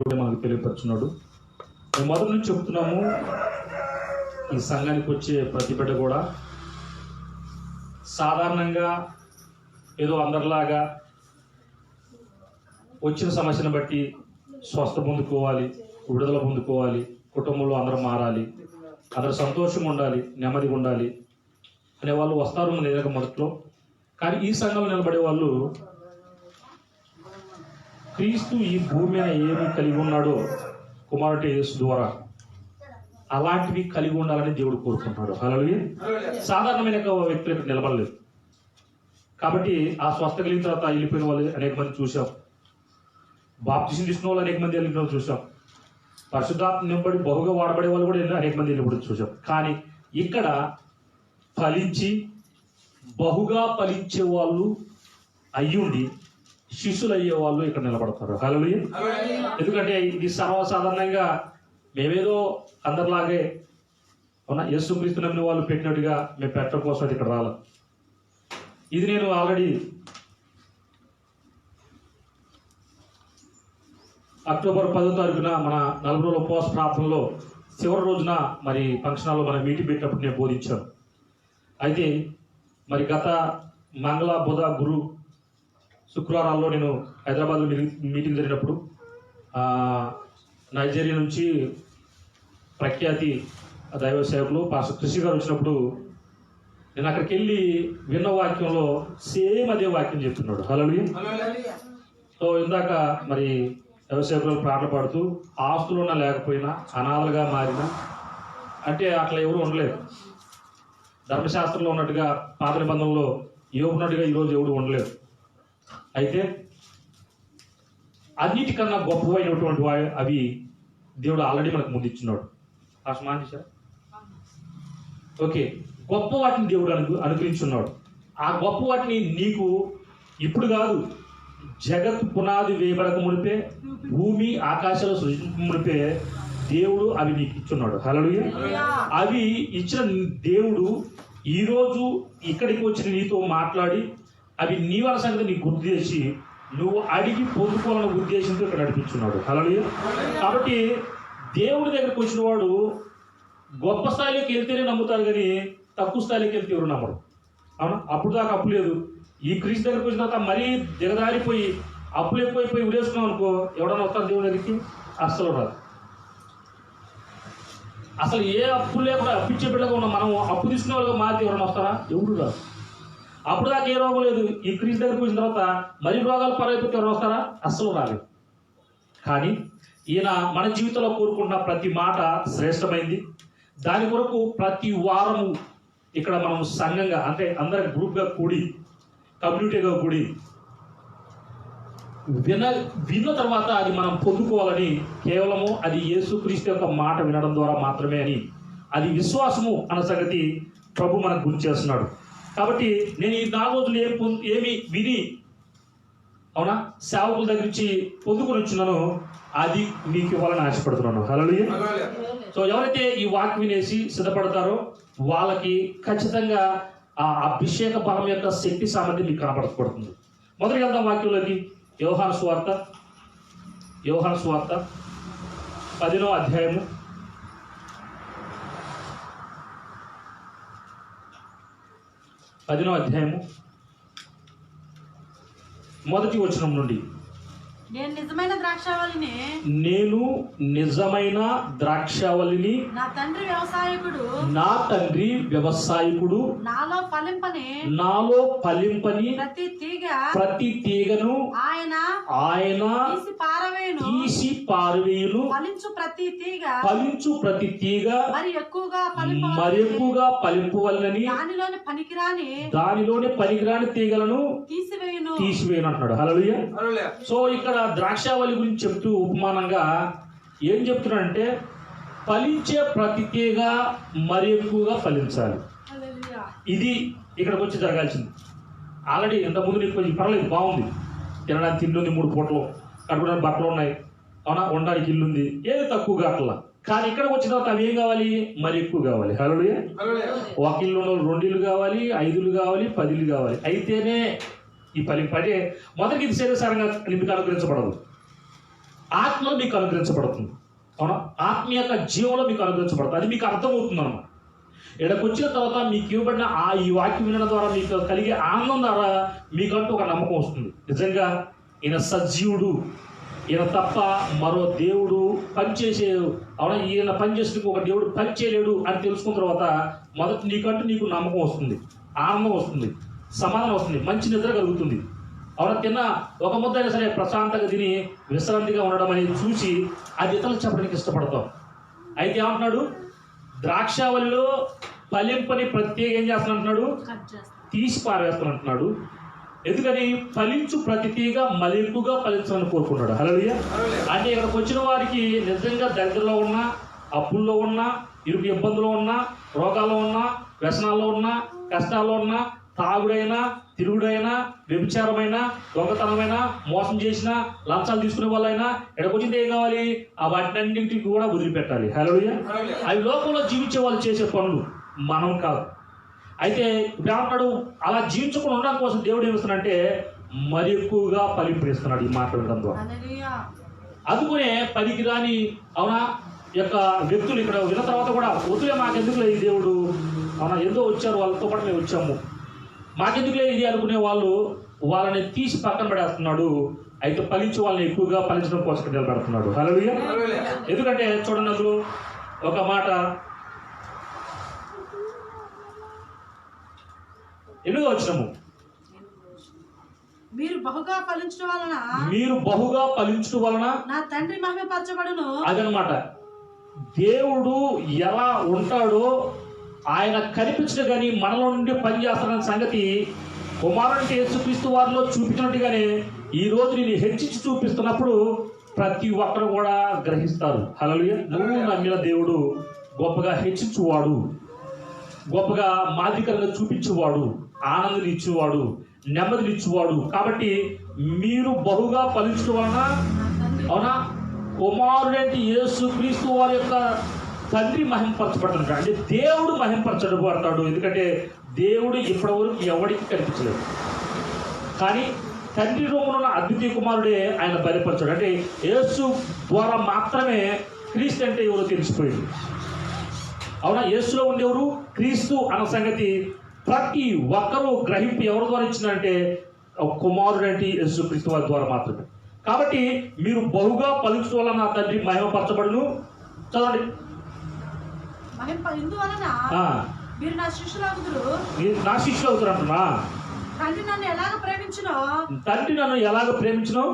మనకు తెలియపరుచున్నాడు. మేము మొదటి నుంచి చెప్తున్నాము, ఈ సంఘానికి వచ్చే ప్రతి బిడ్డ కూడా సాధారణంగా ఏదో అందరిలాగా వచ్చిన సమస్యను బట్టి స్వస్థ పొందుకోవాలి, విడుదల పొందుకోవాలి, కుటుంబంలో అందరూ మారాలి, అందరూ సంతోషంగా ఉండాలి, నెమ్మదిగా ఉండాలి అనే వాళ్ళు వస్తారు మన దగ్గర మొదట్లో. కానీ ఈ సంఘంలో నిలబడే వాళ్ళు క్రీస్తు ఈ భూమి మీద ఏమి కలిగి ఉన్నాడో కుమారుడు యేసు ద్వారా అలాంటివి కలిగి ఉండాలని దేవుడు కోరుకుంటున్నాడు. హల్లెలూయా. సాధారణమైన వ్యక్తులు ఇక్కడ నిలబడలేదు కాబట్టి ఆ స్వస్థ కలిగిన తర్వాత వెళ్ళిపోయిన వాళ్ళు అనేక మంది చూసాం. బాప్తిసం తీసుకున్న వాళ్ళు అనేక మంది వెళ్ళిన వాళ్ళు చూసాం. పరిశుద్ధాత్మ నింపడి బహుగా వాడబడే వాళ్ళు కూడా అనేక మంది వెళ్ళిపోవడం చూసాం. కానీ ఇక్కడ ఫలించి బహుగా ఫలించే వాళ్ళు అయ్యుండి శిష్యులు అయ్యే వాళ్ళు ఇక్కడ నిలబడతారు. హల్లెలూయా. ఎందుకంటే ఇది సర్వసాధారణంగా మేమేదో అందరిలాగే ఉన్న యేసుక్రీస్తు నమ్మిన వాళ్ళు పెట్టినట్టుగా మేము పెట్టడం కోసం అది ఇక్కడ రాలేదు. ఇది నేను ఆల్రెడీ అక్టోబర్ 10వ తారీఖున మన 40 రోజుల ఉపవాస ప్రార్థనలో చివరి రోజున మరి ఫంక్షన్ హాల్లో మన మీటింగ్ పెట్టినప్పుడు నేను బోధించాను. అయితే మరి గత మంగళ, బుధ, గురు, శుక్రవారాల్లో నేను హైదరాబాద్లో మీటింగ్ జరిగినప్పుడు నైజీరియా నుంచి ప్రఖ్యాతి దైవ సేవకులు పాస్టర్ కృషి గారు వచ్చినప్పుడు నేను అక్కడికి వెళ్ళి విన్న వాక్యంలో సేమ్ అదే వాక్యం చెప్తున్నాడు. హల్లెలూయా. సో ఇందాక మరి దైవ సేవకులు పాటలు పాడుతూ ఆస్తులు ఉన్నా లేకపోయినా అనాథలుగా మారిన అంటే అట్లా ఎవరు ఉండలేదు. ధర్మశాస్త్రంలో ఉన్నట్టుగా పాత నిబంధనలో ఉన్నట్టుగా ఈరోజు ఎవడు ఉండలేదు. అయితే అన్నిటికన్నా గొప్పవైనటువంటి అవి దేవుడు ఆల్రెడీ మనకు ముందు ఇచ్చినాడు. ఓకే, గొప్ప వాటిని దేవుడు అనుగ్రహించున్నాడు. ఆ గొప్ప వాటిని నీకు ఇప్పుడు కాదు, జగత్ పునాది వేయబడక మునిపే, భూమి ఆకాశాలు సృష్టించక మునిపే దేవుడు అవి నీకు ఇచ్చున్నాడు. హల్లెలూయా. అవి ఇచ్చిన దేవుడు ఈరోజు ఇక్కడికి వచ్చి నీతో మాట్లాడి అవి నీ వాళ్ళ సంగతి నీకు గుర్తు చేసి నువ్వు అడిగి పొందుకోవాలన్న ఉద్దేశంతో ఇక్కడ నడిపించున్నాడు. హల్లెలూయా. కాబట్టి దేవుడి దగ్గరికి వచ్చిన వాడు గొప్ప స్థాయిలోకి వెళ్తేనే నమ్ముతారు, కానీ తక్కువ స్థాయిలోకి వెళ్తే ఎవరు నమ్మరు. అవునా? అప్పుడు దాకా అప్పు లేదు. ఈ క్రీస్తు దగ్గరికి వచ్చిన తర్వాత మరీ దిగదారిపోయి అప్పులు ఎక్కువైపోయి ఉడేసుకున్నాం అనుకో, ఎవడన్నా వస్తారు దేవుడి దగ్గరికి? అస్సలు రాదు. అసలు ఏ అప్పు లేకుండా అప్పిచ్చే బిడ్డగా ఉన్న మనం అప్పు తీసుకునే వాళ్ళగా మారితే ఎవరైనా వస్తారా? ఎవరు రాదు. అప్పుడు దాకా ఏ రోగం లేదు. ఈ క్రీస్తు దగ్గరికి వచ్చిన తర్వాత మరి రోగాలు పరైపోతే ఎవరు వస్తారా? అస్సలు రాలేదు. కానీ ఈయన మన జీవితంలో కోరుకుంటున్న ప్రతి మాట శ్రేష్టమైంది. దాని కొరకు ప్రతి వారము ఇక్కడ మనం సంఘంగా అంటే అందరం గ్రూప్గా కూడి కమ్యూనిటీగా కూడి విన్న తర్వాత అది మనం పొందుకోవాలని, కేవలము అది యేసుక్రీస్తు యొక్క మాట వినడం ద్వారా మాత్రమే అని, అది విశ్వాసము అన్న సంగతి ప్రభు మనకు గుర్తు చేస్తున్నాడు. కాబట్టి నేను ఈ 4 రోజులు ఏమి విని అవునా సేవకుల దగ్గర నుంచి పొందుకొని వచ్చినానో అది మీకు ఇవ్వాలని ఆశపడుతున్నాను. హల్లెలూయా. సో ఎవరైతే ఈ వాక్యం వినేసి సిద్ధపడతారో వాళ్ళకి ఖచ్చితంగా ఆ అభిషేక బలం యొక్క శక్తి సామర్థ్యం మీకు కనపడపడుతుంది. మొదటికి వెళ్దాం వాక్యంలోకి. యోహాను సువార్త 10వ అధ్యాయము 10వ అధ్యాయము మొదటి వచనం నుండి. నేను నిజమైన ద్రాక్షావళిని నా తండ్రి వ్యవసాయకుడు నాలో ఫలింపని ప్రతి తీగను ఆయన తీసి పారవేయును. ఫలించు ప్రతి తీగ మరి ఎక్కువగా ఫలింపవలనని దానిలోని పనికిరాని తీగలను తీసివేయును అంటున్నాడు. హల్లెలూయా. సో ఇక్కడ ద్రాక్షావళి గురించి చెప్తూ ఉపమానంగా ఏం చెప్తున్నాడంటే ఫలించే ప్రతి తీగ మరి ఎక్కువగా ఫలించాలి. ఇది ఇక్కడికి వచ్చి జరగాల్సింది. ఆల్రెడీ ఇంతకుముందు నీకు కొంచెం పర్లేదు, బాగుంది, తినడానికి తిండి ఉంది, 3 పూటలు కట్టుకోవడానికి బట్టలు ఉన్నాయి, అవునా, ఉండడానికి ఇల్లు ఉంది, ఏది తక్కువగా అట్లా. కానీ ఇక్కడికి వచ్చిన తర్వాత అవి ఏం కావాలి? మరి ఎక్కువ కావాలి. హల్లెలూయా. ఒక ఇల్లు 2 ఇల్లు కావాలి, 5 ఇల్లు కావాలి, 10 ఇల్లు కావాలి. అయితేనే ఈ ఫలింపడే మొదటి ఇది శరీరసారంగా నిమికి అనుగ్రహించబడదు. ఆత్మలో మీకు అనుగ్రహించబడుతుంది. అవునా? ఆత్మ యొక్క జీవంలో మీకు అనుగ్రహించబడుతుంది. అది మీకు అర్థమవుతుంది అన్నమాట. ఇక్కడికి వచ్చిన తర్వాత మీకు ఇవ్వబడిన ఈ వాక్యం వినడం ద్వారా మీకు కలిగే ఆనందం ద్వారా మీకంటూ ఒక నమ్మకం వస్తుంది. నిజంగా ఈయన సజీవుడు, ఈయన తప్ప మరో దేవుడు పనిచేసే, అవునా, ఈయన పనిచేసి ఒక దేవుడు పని చేయలేడు అని తెలుసుకున్న తర్వాత మొదట నీకు నమ్మకం వస్తుంది, ఆనందం వస్తుంది, సమాధానం వస్తుంది, మంచి నిద్ర కలుగుతుంది. అవునా? తిన్న ఒక ముద్ద అయినా సరే ప్రశాంతంగా తిని విశ్రాంతిగా ఉండడం అనేది చూసి అది ఇతరులకు చెప్పడానికి ఇష్టపడతాం. అయితే ఏమంటున్నాడు? ద్రాక్షావళిలో ఫలింపని ప్రత్యేక ఏం చేస్తానంటున్నాడు? తీసి పారవేస్తానంటున్నాడు. ఎందుకని? ఫలించు ప్రతి తీగ మలింపుగా ఫలించాలని కోరుకున్నాడు. హల్లెలూయా. అంటే ఇక్కడికి వచ్చిన వారికి నిజంగా దరిద్రంలో ఉన్నా, అప్పుల్లో ఉన్నా, ఇరుకు ఇబ్బందులో ఉన్నా, రోగాల్లో ఉన్నా, వ్యసనాల్లో ఉన్నా, కష్టాల్లో ఉన్నా, తాగుడైనా, తిరుగుడైనా, వ్యభిచారమైనా, దొంగతనమైన, మోసం చేసినా, లంచాలు తీసుకునే వాళ్ళైనా ఇక్కడికి వచ్చింది ఏం కావాలి? ఆ వాటినన్నింటికి కూడా వదిలిపెట్టాలి. హల్లెలూయా. అవి లోకంలో జీవించే వాళ్ళు చేసే పనులు, మనం కాదు. అయితే ఇప్పుడు ఏమంటాడు? అలా జీవించకుండా ఉండడం కోసం దేవుడు ఏమిస్తున్నాడంటే మరి ఎక్కువగా ఫలింపేస్తున్నాడు ఈ మాట వినడం ద్వారా. అందుకునే పనికి రాని, అవునా, యొక్క వ్యక్తులు ఇక్కడ విన్న తర్వాత కూడా వద్దులే మాకెందుకులే ఈ దేవుడు, అవునా, ఎంతో వచ్చారు వాళ్ళతో పాటు మేము వచ్చాము, మాకెందుకులే ఇది అనుకునే వాళ్ళు వాళ్ళని తీసి పక్కన పడేస్తున్నాడు. అయితే ఫలించి వాళ్ళని ఎక్కువగా ఫలించడం కోసం నిలబెడుతున్నాడు. హల్లెలూయా. ఎందుకంటే చూడండి, అందులో ఒక మాట 8వ వచనము, మీరు బహుగా ఫలించడం వలన నా తండ్రి మహిమపరచబడును. అదనమాట. దేవుడు ఎలా ఉంటాడో ఆయన కనిపించడు కానీ మనలో నుండి పనిచేస్తున్న సంగతి కుమారునికి యేసుక్రీస్తు వారిలో చూపించినట్టుగానే ఈ రోజు నేను హెచ్చించి చూపిస్తున్నప్పుడు ప్రతి ఒక్కరు కూడా గ్రహిస్తారు. హల్లెలూయా. నువ్వు నమ్మిన దేవుడు గొప్పగా హెచ్చించువాడు, గొప్పగా మాదిరికరంగా చూపించేవాడు, ఆనందం ఇచ్చేవాడు, నెమ్మదిని ఇచ్చేవాడు. కాబట్టి మీరు బహుగా ఫలించడం వలన, అవునా, కుమారుడంటే యేసుక్రీస్తు వారి యొక్క తండ్రి మహింపరచబడతాడు. అంటే దేవుడు మహింపరచబడతాడు. ఎందుకంటే దేవుడు ఇప్పటివరకు ఎవరికి కనిపించలేదు, కానీ తండ్రి రూపంలో ఉన్న అద్వితీయ కుమారుడే ఆయన బయలుపరచాడు. అంటే యేసు ద్వారా మాత్రమే క్రీస్తు అంటే ఎవరో తెలిసిపోయింది. అవునా? యేసులో ఉండేవారు క్రీస్తు అన్న సంగతి ప్రతి ఒక్కరూ గ్రహింపు ఎవరి ద్వారా ఇచ్చిందంటే కుమారుడు అంటే యేసుక్రీస్తు వారి ద్వారా మాత్రమే. కాబట్టి మీరు బహుగా ఫలించడం వల్ల నా తండ్రి మహిమపరచబడును. చదవండి. మీరు నా శిష్యులు అవుతారు అంటున్నా. తండ్రి నన్ను ఎలాగ ప్రేమించునో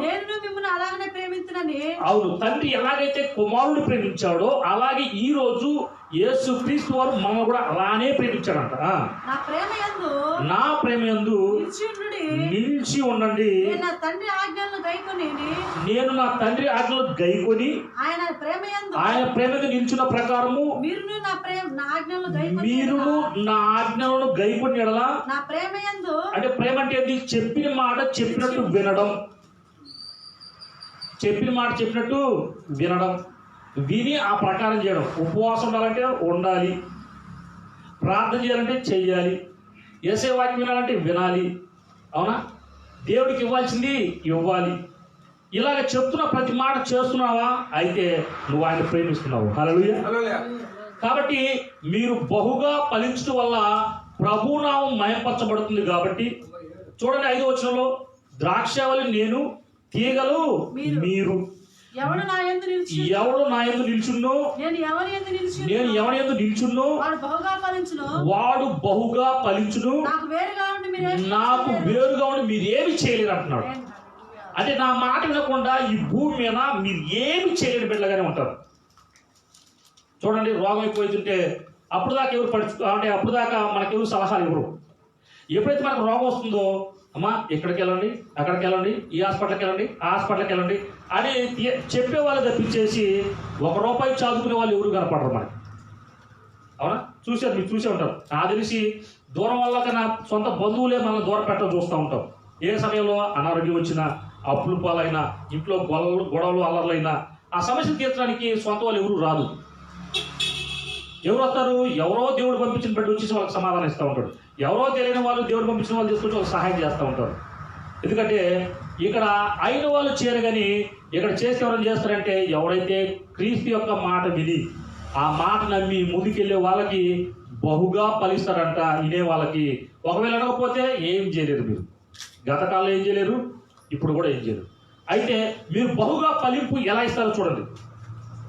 నేను మిమ్మల్ని అలాగనే ప్రేమించునని. అవును, తండ్రి ఎలాగైతే కుమారుడు ప్రేమించాడో అలాగే ఈ రోజు యేసుక్రీస్తు వారు మనల్ని కూడా అలానే ప్రేమించాడంట. నా ప్రేమ యందు నిలిచి ఉండండి. నేను నా తండ్రి ఆజ్ఞలను గైకొని ఆయన ప్రేమ నిలిచిన ప్రకారము మీరును నా ఆజ్ఞలను గైకొని ఎడలా నా ప్రేమ యందు. అంటే ప్రేమ అంటే ఏంటి? చెప్పిన మాట చెప్పినట్టు వినడం, చెప్పిన మాట చెప్పినట్టు వినడం, విని ఆ ప్రకారం చేయడం. ఉపవాసం ఉండాలంటే ఉండాలి, ప్రార్థన చేయాలంటే చెయ్యాలి, యేసయ్య వాక్యం వినాలంటే వినాలి. అవునా? దేవుడికి ఇవ్వాల్సింది ఇవ్వాలి. ఇలాగ చెప్తున్న ప్రతి మాట చేస్తున్నావా? అయితే నువ్వు ఆయన ప్రేమిస్తున్నావు. హల్లెలూయా. కాబట్టి మీరు బహుగా ఫలించడం వల్ల ప్రభునామం మహిమపరచబడుతుంది. కాబట్టి చూడండి 5వ వచనంలో, ద్రాక్షావళి నేను, తీగలు మీరు. ఎవడు నా యందు నిల్చున్నో నేను ఎవరి యందు నిల్చున్నో వాడు బహుగా ఫలించును. నాకు వేరుగా ఉండి మీరేమి చేయలేరు అంటున్నాడు. అంటే నా మాట వినకుండా ఈ భూమి మీద మీరు ఏమి చేయలేని బిడ్డలుగానే ఉంటారు. చూడండి, రోగం ఎక్కువైతుంటే అప్పుడు దాకా అప్పుడు దాకా మనకెవరు సలహాలు ఇవ్వరు. ఎప్పుడైతే మనకు రోగం వస్తుందో, అమ్మా ఇక్కడికి వెళ్ళండి, అక్కడికి వెళ్ళండి, ఈ హాస్పిటల్కి వెళ్ళండి, ఆ హాస్పిటల్కి వెళ్ళండి అని చెప్పేవాళ్ళు తప్పించేసి ₹1 చదువుకునే వాళ్ళు ఎవరు కనపడరు మనకి. అవునా? మీరు చూసే ఉంటారు. నాకు తెలిసి దూరం వల్ల కన్నా సొంత బంధువులే మనం దూరం పెట్టడం చూస్తూ ఉంటాం. ఏ సమయంలో అనారోగ్యం వచ్చినా, అప్పులు పాలైనా, ఇంట్లో గొడవలు అల్లర్లైనా ఆ సమస్యను తీర్చడానికి సొంత వాళ్ళు ఎవరు రాదు. ఎవరు వస్తారు? ఎవరో దేవుడు పంపించిన బిడ్డ వచ్చేసి వాళ్ళకి సమాధానం ఇస్తూ ఉంటాడు. ఎవరో తెలియని వాళ్ళు దేవుడు పంపించిన వాళ్ళు తీసుకొచ్చి వాళ్ళకి సహాయం చేస్తూ ఉంటారు. ఎందుకంటే ఇక్కడ అయిన వాళ్ళు చేరగని ఇక్కడ చేస్తే ఎవరైనా చేస్తారంటే ఎవరైతే క్రీస్తు యొక్క మాట విని ఆ మాట నమ్మి ముందుకెళ్ళే వాళ్ళకి బహుగా ఫలిస్తారంట. వినే వాళ్ళకి ఒకవేళ అనకపోతే ఏం చేయలేరు. మీరు గతకాలం ఏం చేయలేరు, ఇప్పుడు కూడా ఏం చేయలేరు. అయితే మీరు బహుగా ఫలింపు ఎలా ఇస్తారో చూడండి.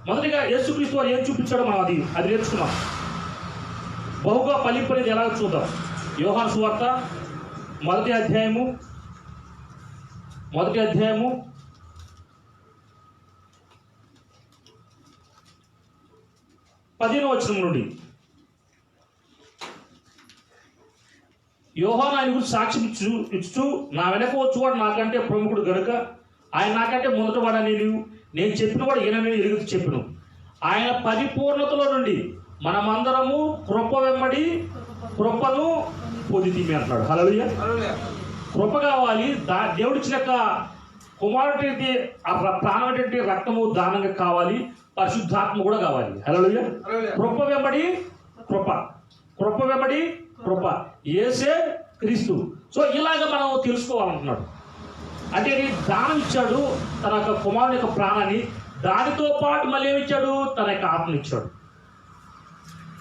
మొదటిగా యేసుక్రీస్తు వారు ఏం చూపించాడో మనం అది నేర్చుకున్నాం. బహుగా ఫలింపు అనేది ఎలా చూద్దాం. యోహాను సువార్త మొదటి అధ్యాయము 15వ వచనం నుండి. యోహాను ఆయన గురించి సాక్ష్యం ఇచ్చు, నా వెనక వచ్చువాడు నాకంటే ప్రముఖుడు గనుక ఆయన నాకంటే మొదటివాడని నేను చెప్పిన వాడు ఈయనని ఎలుగుతూ చెప్పిన. ఆయన పరిపూర్ణతలో నుండి మనమందరము కృప వెంబడి కృపను పొందితిమి అంటున్నాడు. హల్లెలూయా. కృప కావాలి. దేవుడిచ్చిన కుమారుడి ప్రాణమైనటువంటి రక్తము దానంగా కావాలి. పరిశుద్ధాత్మ కూడా కావాలి. హల్లెలూయా. కృప వెంబడి కృప, కృప వెంబడి కృప, యేసే క్రీస్తు. సో ఇలాగ మనం తెలుసుకోవాలంటున్నాడు. అంటే దానం ఇచ్చాడు తన యొక్క కుమారుని యొక్క ప్రాణాన్ని, దానితో పాటు మళ్ళీ ఏమిచ్చాడు, తన యొక్క ఆత్మని ఇచ్చాడు.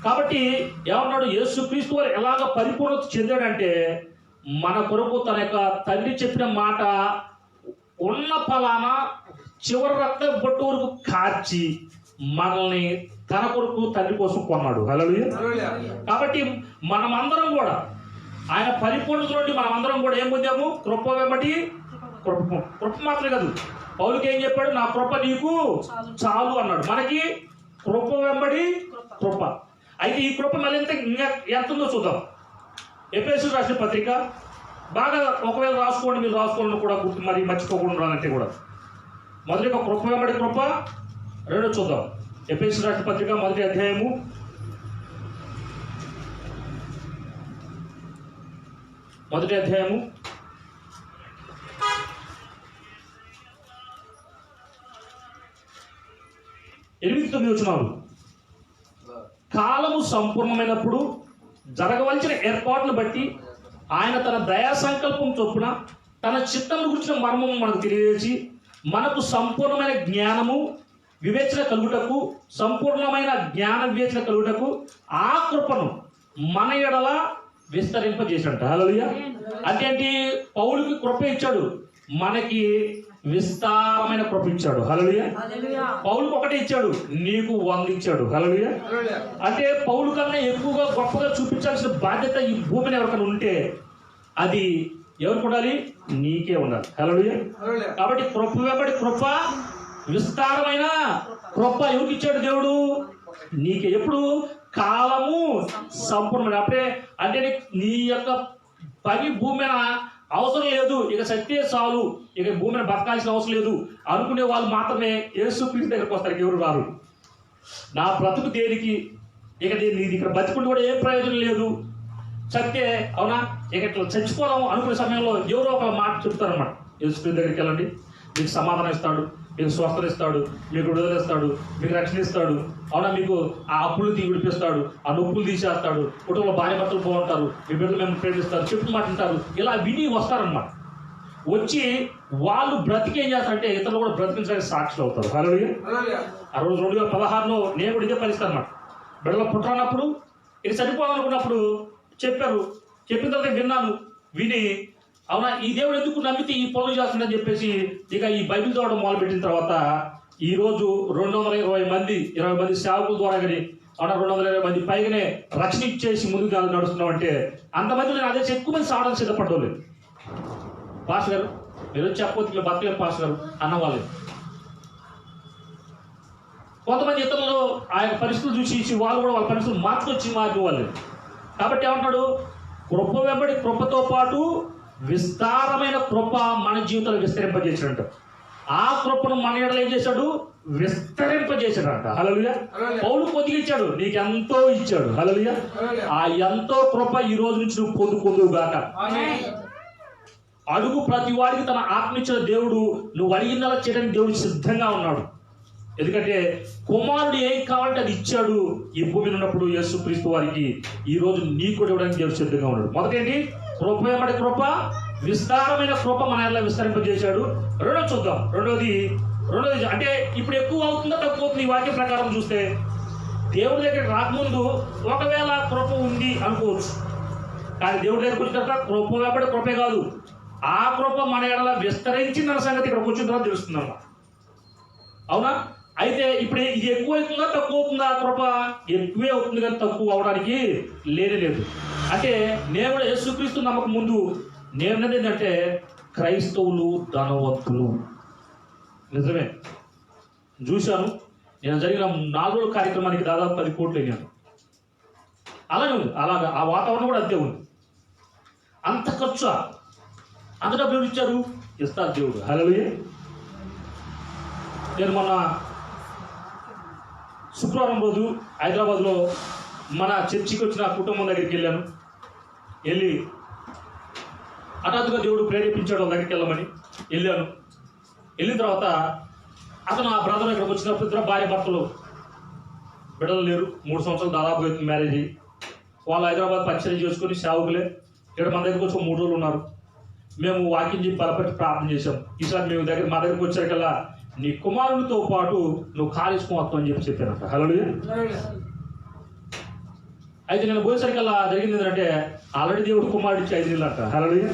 కాబట్టి ఏమన్నాడు, యేసుక్రీస్తు వారు ఎలాగ పరిపూర్ణత చెందాడంటే మన కొరకు తన యొక్క తండ్రి చెప్పిన మాట ఉన్న ఫలానా చివరి రక్త బొట్టు వరకు కార్చి మనల్ని తన కొరకు తండ్రి కోసం కొన్నాడు. హల్లెలూయా. కాబట్టి మనమందరం కూడా ఆయన పరిపూర్ణత నుండి మనమందరం కూడా ఏం పొందాము, కృప వెంబడి కృప. కృప మాత్రమే కాదు, పౌలుకి ఏం చెప్పాడు, నా కృప నీకు చాలు అన్నాడు. మనకి కృప వెంబడి కృప. అయితే ఈ కృప మళ్ళీ ఎంత ఉందో చూద్దాం. ఎఫెసీయులకు రాసిన పత్రిక బాగా ఒకవేళ రాసుకోండి, మీరు రాసుకోండి కూడా గుర్తు మరి మర్చిపోకుండా రానంటే కూడా. మొదటిగా కృప వెంబడి కృప, రెండో చూద్దాం. ఎఫెసీయులకు రాసిన పత్రిక మొదటి అధ్యాయము 8-9 వచనాలు. కాలము సంపూర్ణమైనప్పుడు జరగవలసిన ఏర్పాట్లను బట్టి ఆయన తన దయా సంకల్పం చొప్పున తన చిత్తము గురించిన మర్మము మనకు తెలియజేసి మనకు సంపూర్ణమైన జ్ఞానము వివేచన కలుగుటకు, సంపూర్ణమైన జ్ఞాన వివేచన కలుగుటకు ఆ కృపను మన ఎడల విస్తరింపజేశాడు. హల్లెలూయా. అంటే పౌలుకి కృప ఇచ్చాడు, మనకి విస్తారమైన కృప ఇచ్చాడు. హల్లెలూయా. పౌలుకు ఒకటే ఇచ్చాడు, నీకు 100 ఇచ్చాడు. హల్లెలూయా. అంటే పౌలు కన్నా ఎక్కువగా గొప్పగా చూపించాల్సిన బాధ్యత ఈ భూమిని ఎవరికైనా ఉంటే అది ఎవరికి ఉండాలి, నీకే ఉండాలి. హల్లెలూయా. కాబట్టి కృప వెంబడి కృప, విస్తారమైన కృప ఎవరికి ఇచ్చాడు, దేవుడు నీకే. ఎప్పుడు, కాలము సంపూర్ణమైన అప్పుడే. అంటే నీ యొక్క పని భూమి మీద అవసరం లేదు, ఇక సత్తే చాలు, ఇక భూమి మీద బతకాల్సిన అవసరం లేదు అనుకునే వాళ్ళు మాత్రమే యేసుక్రీస్తు దగ్గరికి వస్తారు. ఎవరు రారు. నా బ్రతుకు దేనికి, ఇక నీది ఇక్కడ బతుకుంటే కూడా ఏం ప్రయోజనం లేదు, సత్తే అవునా, ఇక ఇట్లా చచ్చిపోదాం అనుకునే సమయంలో ఎవరో ఒక మాట చెప్తారన్నమాట. యేసుక్రీస్తు దగ్గరికి వెళ్ళండి, మీకు సమాధానం ఇస్తాడు, మీకు స్వస్థత ఇస్తాడు, మీకు విడుదల ఇస్తాడు, మీకు రక్షణ ఇస్తాడు, అవునా, మీకు ఆ అప్పులు విడిపిస్తాడు, ఆ నొప్పులు తీసేస్తాడు, కుటుంబంలో భార్య భర్తలు బాగుంటారు, మీ బిడ్డలు మేము ప్రేమిస్తారు, చెప్పు మాట వింటారు. ఇలా విని వస్తారన్నమాట. వచ్చి వాళ్ళు బ్రతికి ఏం చేస్తారంటే ఇతరులు కూడా బ్రతికించడానికి సాక్షులు అవుతారు. హల్లెలూయా. ఆ రోజు 2016లో నేను కూడా ఇదే పరిస్థితి అన్నమాట. బిడ్డలు పుట్టనప్పుడు ఇక చనిపోవాలనుకున్నప్పుడు చెప్పారు, చెప్పిన తర్వాత విన్నాను, విని అవునా ఈ దేవుడు ఎందుకు నమ్మితే ఈ పనులు చేస్తుందని చెప్పేసి ఇక ఈ బైబిల్ చదవడం మొదలుపెట్టిన తర్వాత ఈరోజు 220 మంది సేవకుల ద్వారా కానీ అవునా 220 మంది పైగానే రక్షణ ఇచ్చేసి ముందుకు నడుస్తున్నాం. అంటే అంతమంది నేను అదే ఎక్కువ మంది సావడానికి సిద్ధపడలేదు. పాస్టర్ గారు మీరు చెప్పొద్దు, మీరు బతకలేరు పాస్టర్ గారు అన్నవాళ్ళు. కొంతమంది ఇతరులు ఆయన పరిస్థితులు చూసి వాళ్ళు కూడా వాళ్ళ పరిస్థితులు మార్చుకొచ్చి వాళ్ళు. కాబట్టి ఏమంటాడు, కృప వెంబడి కృపతో పాటు విస్తారమైన కృప మన జీవితంలో విస్తరింపజేసాడంట. ఆ కృపను మన ఎడల ఏం చేశాడు, విస్తరింపజేశాడంట. హల్లెలూయా. పౌలు కొద్దిగా ఇచ్చాడు, నీకు ఎంతో ఇచ్చాడు. హల్లెలూయా. ఆ ఎంతో కృప ఈ రోజు నుంచి నువ్వు పొందుగాక. అడుగు ప్రతి వాడికి తన ఆత్మిచ్చిన దేవుడు నువ్వు అడిగినలా చేయడానికి దేవుడు సిద్ధంగా ఉన్నాడు. ఎందుకంటే కుమారుడు ఏం కావాలంటే అది ఇచ్చాడు. ఈ భూమిలో ఉన్నప్పుడు యేసుక్రీస్తు వారికి ఈ రోజు నీకు కూడా ఇవ్వడానికి దేవుడు సిద్ధంగా ఉన్నాడు. మొదటి కృప వెంబడి కృప, విస్తారమైన కృప మన ఎడల విస్తరింపజేశాడు. రెండోది చూద్దాం. రెండోది అంటే ఇప్పుడు ఎక్కువ అవుతుందా తక్కువ అవుతుంది? ఈ వాక్యం ప్రకారం చూస్తే దేవుడి దగ్గరికి రాకముందు ఒకవేళ కృప ఉంది అనుకోవచ్చు, కానీ దేవుడి దగ్గరికి వచ్చిన తర్వాత కృప కాబట్టి కృపే కాదు, ఆ కృప మన ఎడల విస్తరించిన సంగతి ఇక్కడికి వచ్చిన తర్వాత తెలుస్తుందన్న. అవునా? అయితే ఇప్పుడు ఇది ఎక్కువ అవుతుందా తక్కువ అవుతుందా? కృప ఎక్కువే అవుతుంది కానీ తక్కువ అవడానికి లేనే లేదు. అంటే నేను యేసుక్రీస్తు నమ్మకం ముందు నేను ఏంటంటే క్రైస్తవులు ధనవంతులు. నిజమే, చూశాను. నేను జరిగిన 4 రోజుల కార్యక్రమానికి దాదాపు 10 కోట్లు అయినాను. అలాగే ఉంది, అలాగా ఆ వాతావరణం కూడా అంతే ఉంది. అంత ఖర్చు, అంత డబ్బులు ఇచ్చారు, ఇస్తారు దేవుడు. హల్లెలూయా. నేను మొన్న శుక్రవారం రోజు హైదరాబాద్లో మన చర్చికి వచ్చిన కుటుంబం దగ్గరికి వెళ్ళాను. వెళ్ళి హఠాత్తుగా దేవుడు ప్రేరేపించాడు వాళ్ళ దగ్గరికి వెళ్ళమని వెళ్ళాను. వెళ్ళిన తర్వాత అతను ఆ బ్రదర్ ఇక్కడికి వచ్చినప్పుడు ఇద్దరు భార్య భర్తలు, బిడ్డలు లేరు, 3 సంవత్సరాలు దాదాపు అవుతుంది మ్యారేజ్ అయ్యి. వాళ్ళు హైదరాబాద్ పరిచయం చేసుకుని సేవకులే ఇక్కడ మన దగ్గరికి వచ్చి 3 రోజులు ఉన్నారు. మేము వాకింగ్ చెప్పి బలపెట్టి ప్రార్థన చేశాం. ఈసారి మేము మా దగ్గరికి వచ్చాకల్లా నీ కుమారునితో పాటు నువ్వు కాలేసుకోవద్దు అని చెప్పానంట. హల్లెలూయా. అయితే నేను పోయేసరికల్లా జరిగింది ఏంటంటే ఆల్రెడీ దేవుడు కుమారుడు ఇచ్చి 5 నెలలు అంట. హల్లెలూయా.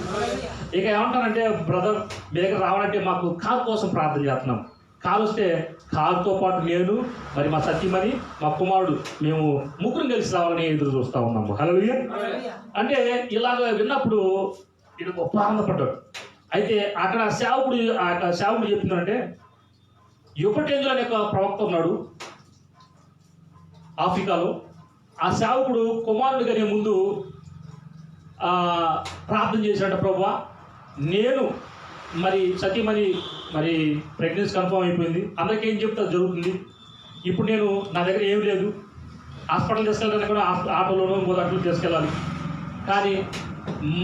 ఇక ఏమంటానంటే, బ్రదర్ మీ దగ్గర రావాలంటే మాకు కారు కోసం ప్రార్థన చేస్తున్నాం. కారు వస్తే కారుతో పాటు నేను, మరి మా సత్యమని, మా కుమారుడు, మేము 3 కలిసి రావాలని ఎదురు చూస్తూ ఉన్నాము. హల్లెలూయా. అంటే ఇలాగ విన్నప్పుడు ఇది గొప్ప ఆనందపడ్డాడు. అయితే అక్కడ సేవకుడు చెప్పిందంటే, యుపటేంజులు అనే ఒక ప్రవక్త ఉన్నాడు ఆఫ్రికాలో. ఆ సేవకుడు కుమారుడు కనే ముందు ప్రార్థన చేశాడు, ప్రభువా నేను మరి సతీమణి మరి ప్రెగ్నెన్సీ కన్ఫర్మ్ అయిపోయింది, అందరికీ ఏం చెప్తే జరుగుతుంది. ఇప్పుడు నేను నా దగ్గర ఏం లేదు, హాస్పిటల్ తీసుకెళ్ళడానికి కూడా ఆటోలోనో ఇంకో తీసుకెళ్ళాలి. కానీ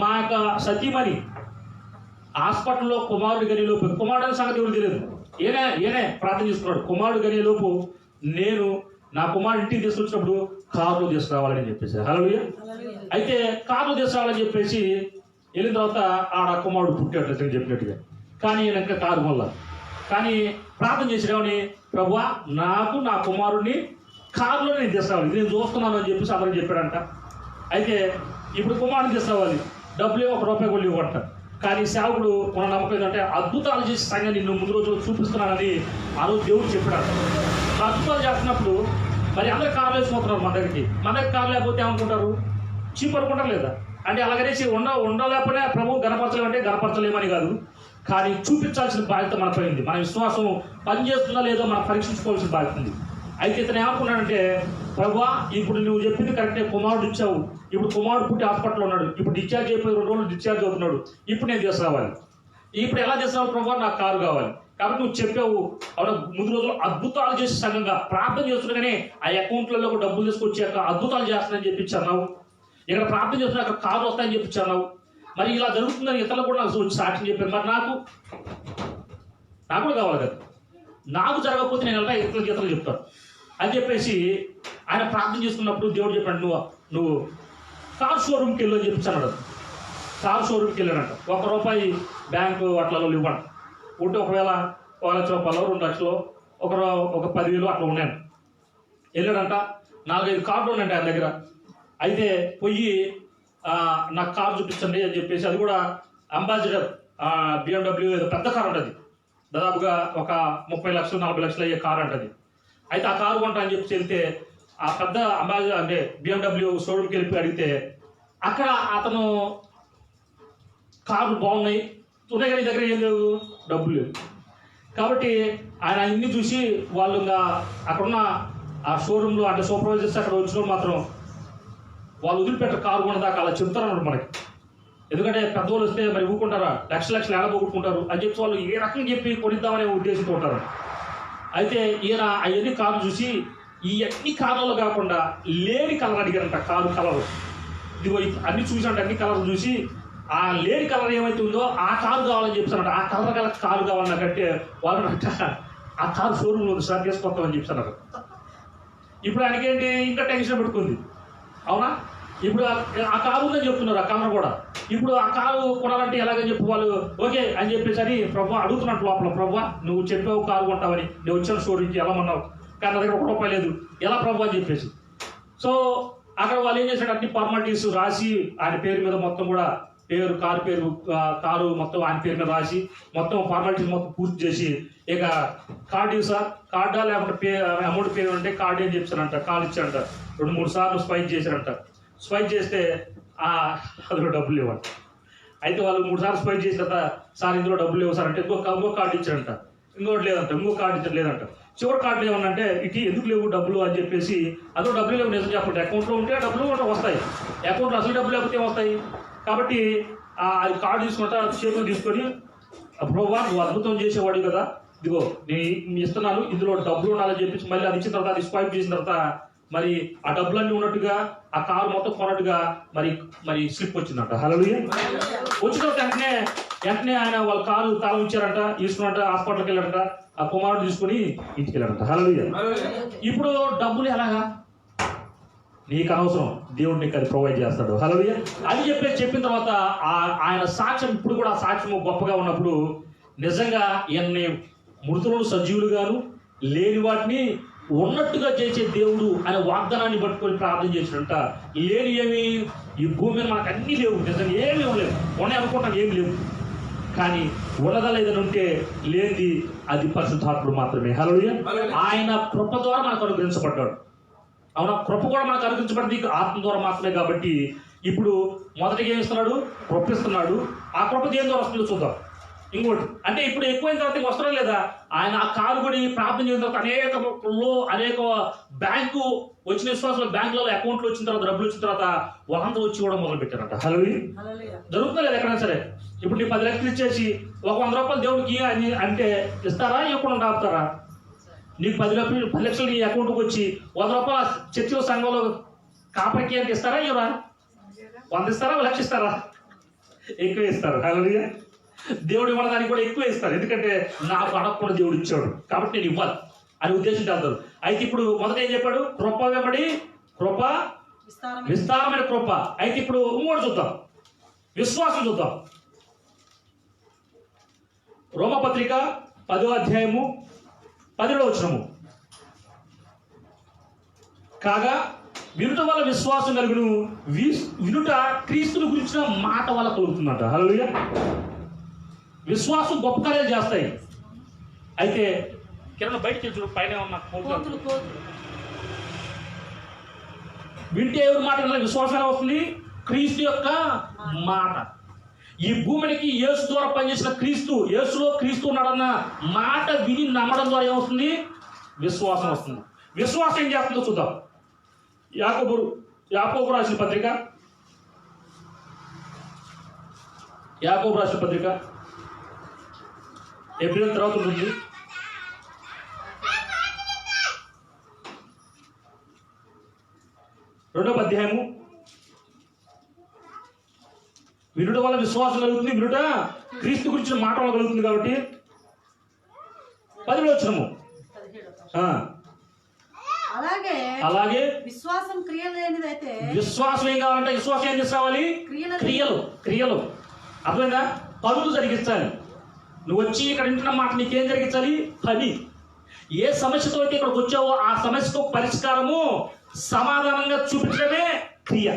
మా యొక్క సతీమణి హాస్పిటల్లో కుమారుడు గనిలోపు, కుమారుడు సంగతి ఎవరు తెలియదు, ఏనే ప్రార్థన చేసుకున్నాడు. కుమారుడు గనిలోపు నేను నా కుమారుడు ఇంటికి తీసుకొచ్చినప్పుడు కారులో తీసుకురావాలని చెప్పేసి. హల్లెలూయా. అయితే కారులో తీసుకురావాలని చెప్పేసి వెళ్ళిన తర్వాత ఆడ కుమారుడు పుట్టాడు చెప్పినట్టుగా. కానీ ఇంకా కారు వల్ల కానీ ప్రార్థన చేసేవాని, ప్రభువా నాకు నా కుమారుడిని కారులో నేను తీసుకురావాలి, నేను చూస్తున్నాను అని చెప్పేసి అందరికి చెప్పాడంట. అయితే ఇప్పుడు కుమారుడిని తీసుకురావాలి, డబ్బులు ₹1 కూడా ఇవ్వట. కానీ సేవకుడు మన నమ్మకం ఏంటంటే అద్భుతాలు చేసే సంగతి నిన్ను ముందు రోజులు చూపిస్తున్నానని ఆ రోజు దేవుడు చెప్పాడు. అద్భుతాలు చేస్తున్నప్పుడు మరి అందరు కార్లు వేసుకుంటున్నారు మన దగ్గర కారు లేకపోతే ఏమనుకుంటారు, చీప్ అనుకుంటారు లేదా? అంటే అలాగనేసి ఉండలేకపోయినా ప్రభు గణపరచలేమంటే గణపరచలేమని కాదు, కానీ చూపించాల్సిన బాధ్యత మన పైంది. మన విశ్వాసం పనిచేస్తుందా లేదో మనం పరీక్షించుకోవాల్సిన బాధ్యత ఉంది. అయితే ఇతను ఏమనుకున్నాడంటే, ప్రభువా ఇప్పుడు నువ్వు చెప్పింది కరెక్టే, కుమారుడు ఇచ్చావు, ఇప్పుడు కుమారుడు పుట్టి హాస్పిటల్లో ఉన్నాడు, ఇప్పుడు డిశ్చార్జ్ అయిపోయి 2 రోజులు డిశ్చార్జ్ అవుతున్నాడు, ఇప్పుడు నేను తీసుకురావాలి. ఇప్పుడు ఎలా తీసుకురావాలి ప్రభువా, నాకు కారు కావాలి. కాబట్టి నువ్వు చెప్పావు, అవునా, ముందు రోజులు అద్భుతాలు చేసే సంఘంగా ప్రార్థన చేస్తుండగానే ఆ అకౌంట్లలో డబ్బులు తీసుకొచ్చాక అద్భుతాలు చేస్తానని చెప్పించావు. ఇక్కడ ప్రార్థన చేస్తున్నా అక్కడ కారు వస్తాయని చెప్పించావు. మరి ఇలా జరుగుతుందని ఇతరులు కూడా నాకు వచ్చి సాక్ష్యం చెప్పారు. మరి నాకు కూడా కావాలి కదా, నాకు జరగకపోతే నేను ఎలా ఇతరులు చెప్తాను అని చెప్పేసి ఆయన ప్రార్థన చేస్తున్నప్పుడు దేవుడు చెప్పాడు, నువ్వు కార్ షోరూమ్కి వెళ్ళు అని చెప్పించాడు. కార్ షోరూమ్కి వెళ్ళాడంట. ₹1 బ్యాంకు అట్లలో ఇవ్వండి ఉంటే, ఒకవేళ ₹1,00,000 2 లక్షలు ఒక 10,000 అట్లా ఉన్నాను. వెళ్ళాడంట. 4-5 కార్లు ఉన్నాయంట ఆయన దగ్గర. అయితే పోయి నాకు కారు చూపించండి అని చెప్పేసి, అది కూడా అంబాసిడర్ BMW ఏదో పెద్ద కారు ఉంటుంది, దాదాపుగా ఒక 30 లక్షలు 40 లక్షలు అయ్యే కారు అంటది. అయితే ఆ కారు కొంటా అని చెప్పి వెళ్తే ఆ పెద్ద అంబాసిడర్ అంటే BMW షోరూమ్కి వెళ్ళి అడిగితే అక్కడ అతను కార్లు బాగున్నాయి ఉన్నాయి కానీ దగ్గర ఏం లేవు, డబ్బులు లేవు. కాబట్టి ఆయన ఇన్ని చూసి వాళ్ళు ఇంకా అక్కడున్న ఆ షోరూంలో అంటే సూపర్వైజర్స్ అక్కడ వచ్చిన మాత్రం వాళ్ళు వదిలిపెట్టారు కారు కొనదాకా. అలా చెప్తారన్నమాట మనకి. ఎందుకంటే పెద్దవాళ్ళు వస్తే మరి ఊరుకుంటారా, లక్షలు ఏడబోకుంటారు అని చెప్పి వాళ్ళు ఏ రకంగా చెప్పి కొనిద్దామనే ఉద్దేశంతో ఉంటారు. అయితే ఈయన అవన్నీ కార్లు చూసి ఈ అన్ని కార్లలో కాకుండా లేని కలర్ అడిగారంట. కారు కలర్ ఇదిగో అన్ని చూసినట్టు అన్ని కలర్లు చూసి ఆ లేని కలర్ ఏమైతే ఉందో ఆ కారు కావాలని చెప్తానంట. ఆ కలర్ గల కారు కావాలి నాకంటే వాళ్ళు ఆ కారు షోరూంలో సార్ తీసుకొస్తామని చెప్తున్నారు. ఇప్పుడు ఆయనకేంటి ఇంకా టెన్షన్ పెట్టుకుంది. అవునా, ఇప్పుడు ఆ కారు ఉందని చెప్తున్నారు, ఆ కారు కూడా. ఇప్పుడు ఆ కారు కొనాలంటే ఎలాగని చెప్పి వాళ్ళు ఓకే అని చెప్పేసి ప్రభు అడుగుతున్నట్టు లోపల, ప్రభు నువ్వు చెప్పావు కారు కొంటావని, నువ్వు వచ్చిన స్టోరీకి వెళ్ళమన్నావు, కానీ నా దగ్గర ₹1 లేదు, ఎలా ప్రభు అని చెప్పేసి. సో అక్కడ వాళ్ళు ఏం చేశాడు, అన్ని ఫార్మాలిటీస్ రాసి ఆయన పేరు మీద మొత్తం కూడా కారు మొత్తం ఆయన పేరు మీద రాసి మొత్తం ఫార్మాలిటీస్ మొత్తం పూర్తి చేసి, ఇక కార్డు సార్, కార్డా లేకపోతే అమౌంట్ పే అంటే కార్డు అని చెప్పారంట, కార్డు ఇచ్చారంట. 2-3 సార్లు స్వైప్ చేశారంట. స్వైప్ చేస్తే అందులో డబ్బులు ఇవ్వండి. అయితే వాళ్ళు 3 సార్లు స్వైప్ చేసిన తర్వాత, సార్ ఇందులో డబ్బులు లేవు సార్ అంటే ఇంకో కార్డు ఇచ్చారంట. ఇంకోటి లేదంట, ఇంకో కార్డు లేదంట. చివరి కార్డు ఏమన్నంటే ఇటు ఎందుకు లేవు డబ్బులు అని చెప్పేసి, అందులో డబ్బులు లేవు నిజం చెప్పండి, అకౌంట్లో ఉంటే డబ్బులు వస్తాయి, అకౌంట్లో అసలు డబ్బులు లేకపోతే వస్తాయి. కాబట్టి అది కార్డు తీసుకుంటా చేతులు తీసుకొని, ప్రభువా నువ్వు అద్భుతం చేసేవాడు కదా, ఇదిగో నేను ఇస్తున్నాను, ఇందులో డబ్బులు ఉండాలని చెప్పేసి మళ్ళీ అది ఇచ్చిన తర్వాత, అది స్వైప్ చేసిన తర్వాత మరి ఆ డబ్బులన్నీ ఉన్నట్టుగా ఆ కారు మొత్తం కొన్నట్టుగా మరి స్లిప్ వచ్చిందంట. హల్లెలూయా. వచ్చిన తర్వాత వెంటనే ఆయన వాళ్ళ కారు తాళం ఇచ్చారంట, తీసుకున్నట్ట హాస్పిటల్కి వెళ్ళారంట, ఆ కుమారుడు తీసుకుని ఇంటికి వెళ్ళారంట. హల్లెలూయా. ఇప్పుడు డబ్బులు ఎలాగా, నీకు అనవసరం, దేవుడు నీకు అది ప్రొవైడ్ చేస్తాడు. హల్లెలూయా. అది చెప్పిన తర్వాత ఆయన సాక్ష్యం, ఇప్పుడు కూడా ఆ సాక్ష్యం గొప్పగా ఉన్నప్పుడు, నిజంగా ఎన్ని మృతులను సజీవులుగాను లేని వాటిని ఉన్నట్టుగా చేసే దేవుడు అనే వాగ్దానాన్ని పట్టుకొని ప్రార్థన చేసినట్ట. లేని ఏమి ఈ భూమి మీద మనకు అన్నీ లేవు, నిజంగా ఏమీ లేవు, ఉన్నాయి అనుకుంటాం ఏమి లేవు, కానీ ఉన్నదాలు ఏదైనా ఉంటే లేనిది అది పరిశుద్ధాత్ముడు మాత్రమే. హల్లెలూయా. ఆయన కృప ద్వారా మనకు అనుగ్రహించబడ్డాడు. అవునా, కృప కూడా మనకు అనుగ్రహించబడింది ఆత్మ ద్వారా మాత్రమే. కాబట్టి ఇప్పుడు మొదటిగా ఏమి ఇస్తున్నాడు, కృప ఇస్తున్నాడు. ఆ కృప దేని ద్వారా వస్తుందో చూద్దాం. ఇంకోటి అంటే ఇప్పుడు ఎక్కువైన తర్వాత వస్తారా లేదా, ఆయన ఆ కారు కూడా ప్రార్థన చేసిన తర్వాత అనేక బ్యాంకు వచ్చిన విశ్వాసాలు, బ్యాంకులలో అకౌంట్లు వచ్చిన తర్వాత, డబ్బులు వచ్చిన తర్వాత వాళ్ళందరూ వచ్చి కూడా మొదలు పెట్టారంట. హల్లెలూయా. జరుగుతుందా లేదా ఎక్కడైనా సరే? ఇప్పుడు నీ 10 లక్షలు ఇచ్చేసి ఒక ₹100 దేవుడికి అని అంటే ఇస్తారా, ఇవ్వకుండా ఆపుతారా? నీకు 10 లక్షలు నీ అకౌంట్కి వచ్చి ₹100 చర్చిలో సంఘంలో కాపరికి అంటే ఇస్తారా, ఇవ్వరా? 100 ఇస్తారా, 1,00,000 ఇస్తారా? ఎక్కువ ఇస్తారు. హల్లెలూయా. దేవుడు ఇవ్వడం దానికి కూడా ఎక్కువ ఇస్తారు, ఎందుకంటే నాకు అడగకుండా దేవుడు ఇచ్చాడు కాబట్టి నేను ఇవ్వాలి అని ఉద్దేశం చేస్తారు. అయితే ఇప్పుడు మొదట ఏం చెప్పాడు, కృప వెంబడి కృప, విస్తారమైన కృప. అయితే ఇప్పుడు ఇంకోటి చూద్దాం, విశ్వాసం చూద్దాం. రోమపత్రిక 10వ అధ్యాయము 10వ వచనము. కాగా వినుట వల్ల విశ్వాసం కలుగును, వినుట క్రీస్తుని గురించిన మాట వల్ల కలుగుతుందంట. హల్లెలూయా. విశ్వాసం గొప్ప కార్యాలు చేస్తాయి. అయితే కిరణ్ బయటకి తెలుసు, పైన ఉన్న వింటే ఎవరి మాట విశ్వాసం వస్తుంది, క్రీస్తు యొక్క మాట. ఈ భూమికి యేసు ద్వారా పనిచేసిన క్రీస్తు, యేసులో క్రీస్తు ఉన్నాడన్న మాట విని నమ్మడం ద్వారా ఏమవుతుంది, విశ్వాసం వస్తుంది. విశ్వాసం ఏం చేస్తుందో చూద్దాం. యాకోబు రాసిన పత్రిక, యాకోబు రాసిన పత్రిక ఏప్రిల్ తర్వాత ఉంటుంది. 2వ అధ్యాయము. వినుట వల్ల విశ్వాసం కలుగుతుంది, వినుట క్రీస్తు గురించిన మాట వల్ల కలుగుతుంది. కాబట్టి 10వ వచనము. అలాగే విశ్వాసం క్రియలు లేనిదైతే, విశ్వాసం ఏం కావాలంటే, విశ్వాసం ఏం చేసుకోవాలి, క్రియలు. అర్థమైందా? పనులు జరిగించాలి. నువ్వు వచ్చి ఇక్కడ వింటున్న మాట నీకేం జరిగించాలి, పని. ఏ సమస్యతో అయితే ఇక్కడికి వచ్చావో ఆ సమస్యకు పరిష్కారము సమాధానంగా చూపించడమే క్రియ.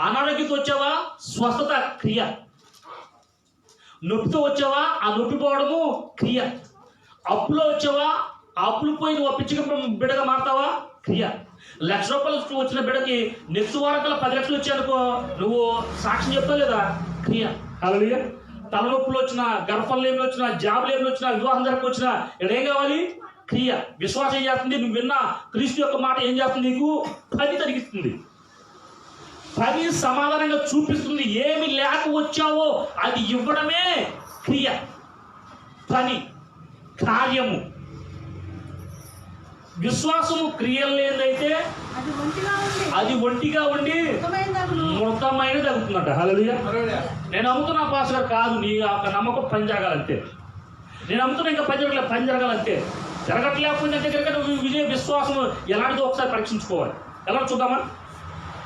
అనారోగ్యంతో వచ్చావా, స్వస్థత క్రియ. నొప్పితో వచ్చావా, ఆ నొప్పి పోవడము క్రియ. అప్పులో వచ్చావా, ఆ అప్పులు పోయి నువ్వు అప్పించక బిడ్డగా మారుతావా, క్రియ. ₹1,00,000 వచ్చిన బిడ్డకి నెక్స్ట్ వారం 10 లక్షలు వచ్చాయనుకో, నువ్వు సాక్ష్యం చెప్తావు లేదా, క్రియ. హల్లెలూయా. తలనొప్పులు వచ్చినా, గర్భఫలం వచ్చినా, జాబ్ లేబులు వచ్చినా, వివాహం జరగకొచ్చినా ఇక్కడ ఏం కావాలి, క్రియ. విశ్వాసం ఏం చేస్తుంది, నువ్వు విన్న క్రీస్తు యొక్క మాట ఏం చేస్తుంది, నీకు పని తరిగిస్తుంది, పని సమాధానంగా చూపిస్తుంది. ఏమి లేక వచ్చావో అది ఇవ్వడమే క్రియ, పని, కార్యము. విశ్వాసము క్రియలు లేదైతే అది ఒంటిగా ఉండి మృతమైన తగ్గుతుందంట. హల్లెలూయా. నేను నమ్ముతున్నా పాస్టర్ గారు, కాదు, నీ నమ్మకం పని జరగాలంతే. నేను నమ్ముతున్నా ఇంకా పని జరగాలంతే. జరగట్లేకపోయిన దగ్గర విజయ విశ్వాసం ఎలాంటిదో ఒకసారి పరీక్షించుకోవాలి. ఎలా చూద్దామా?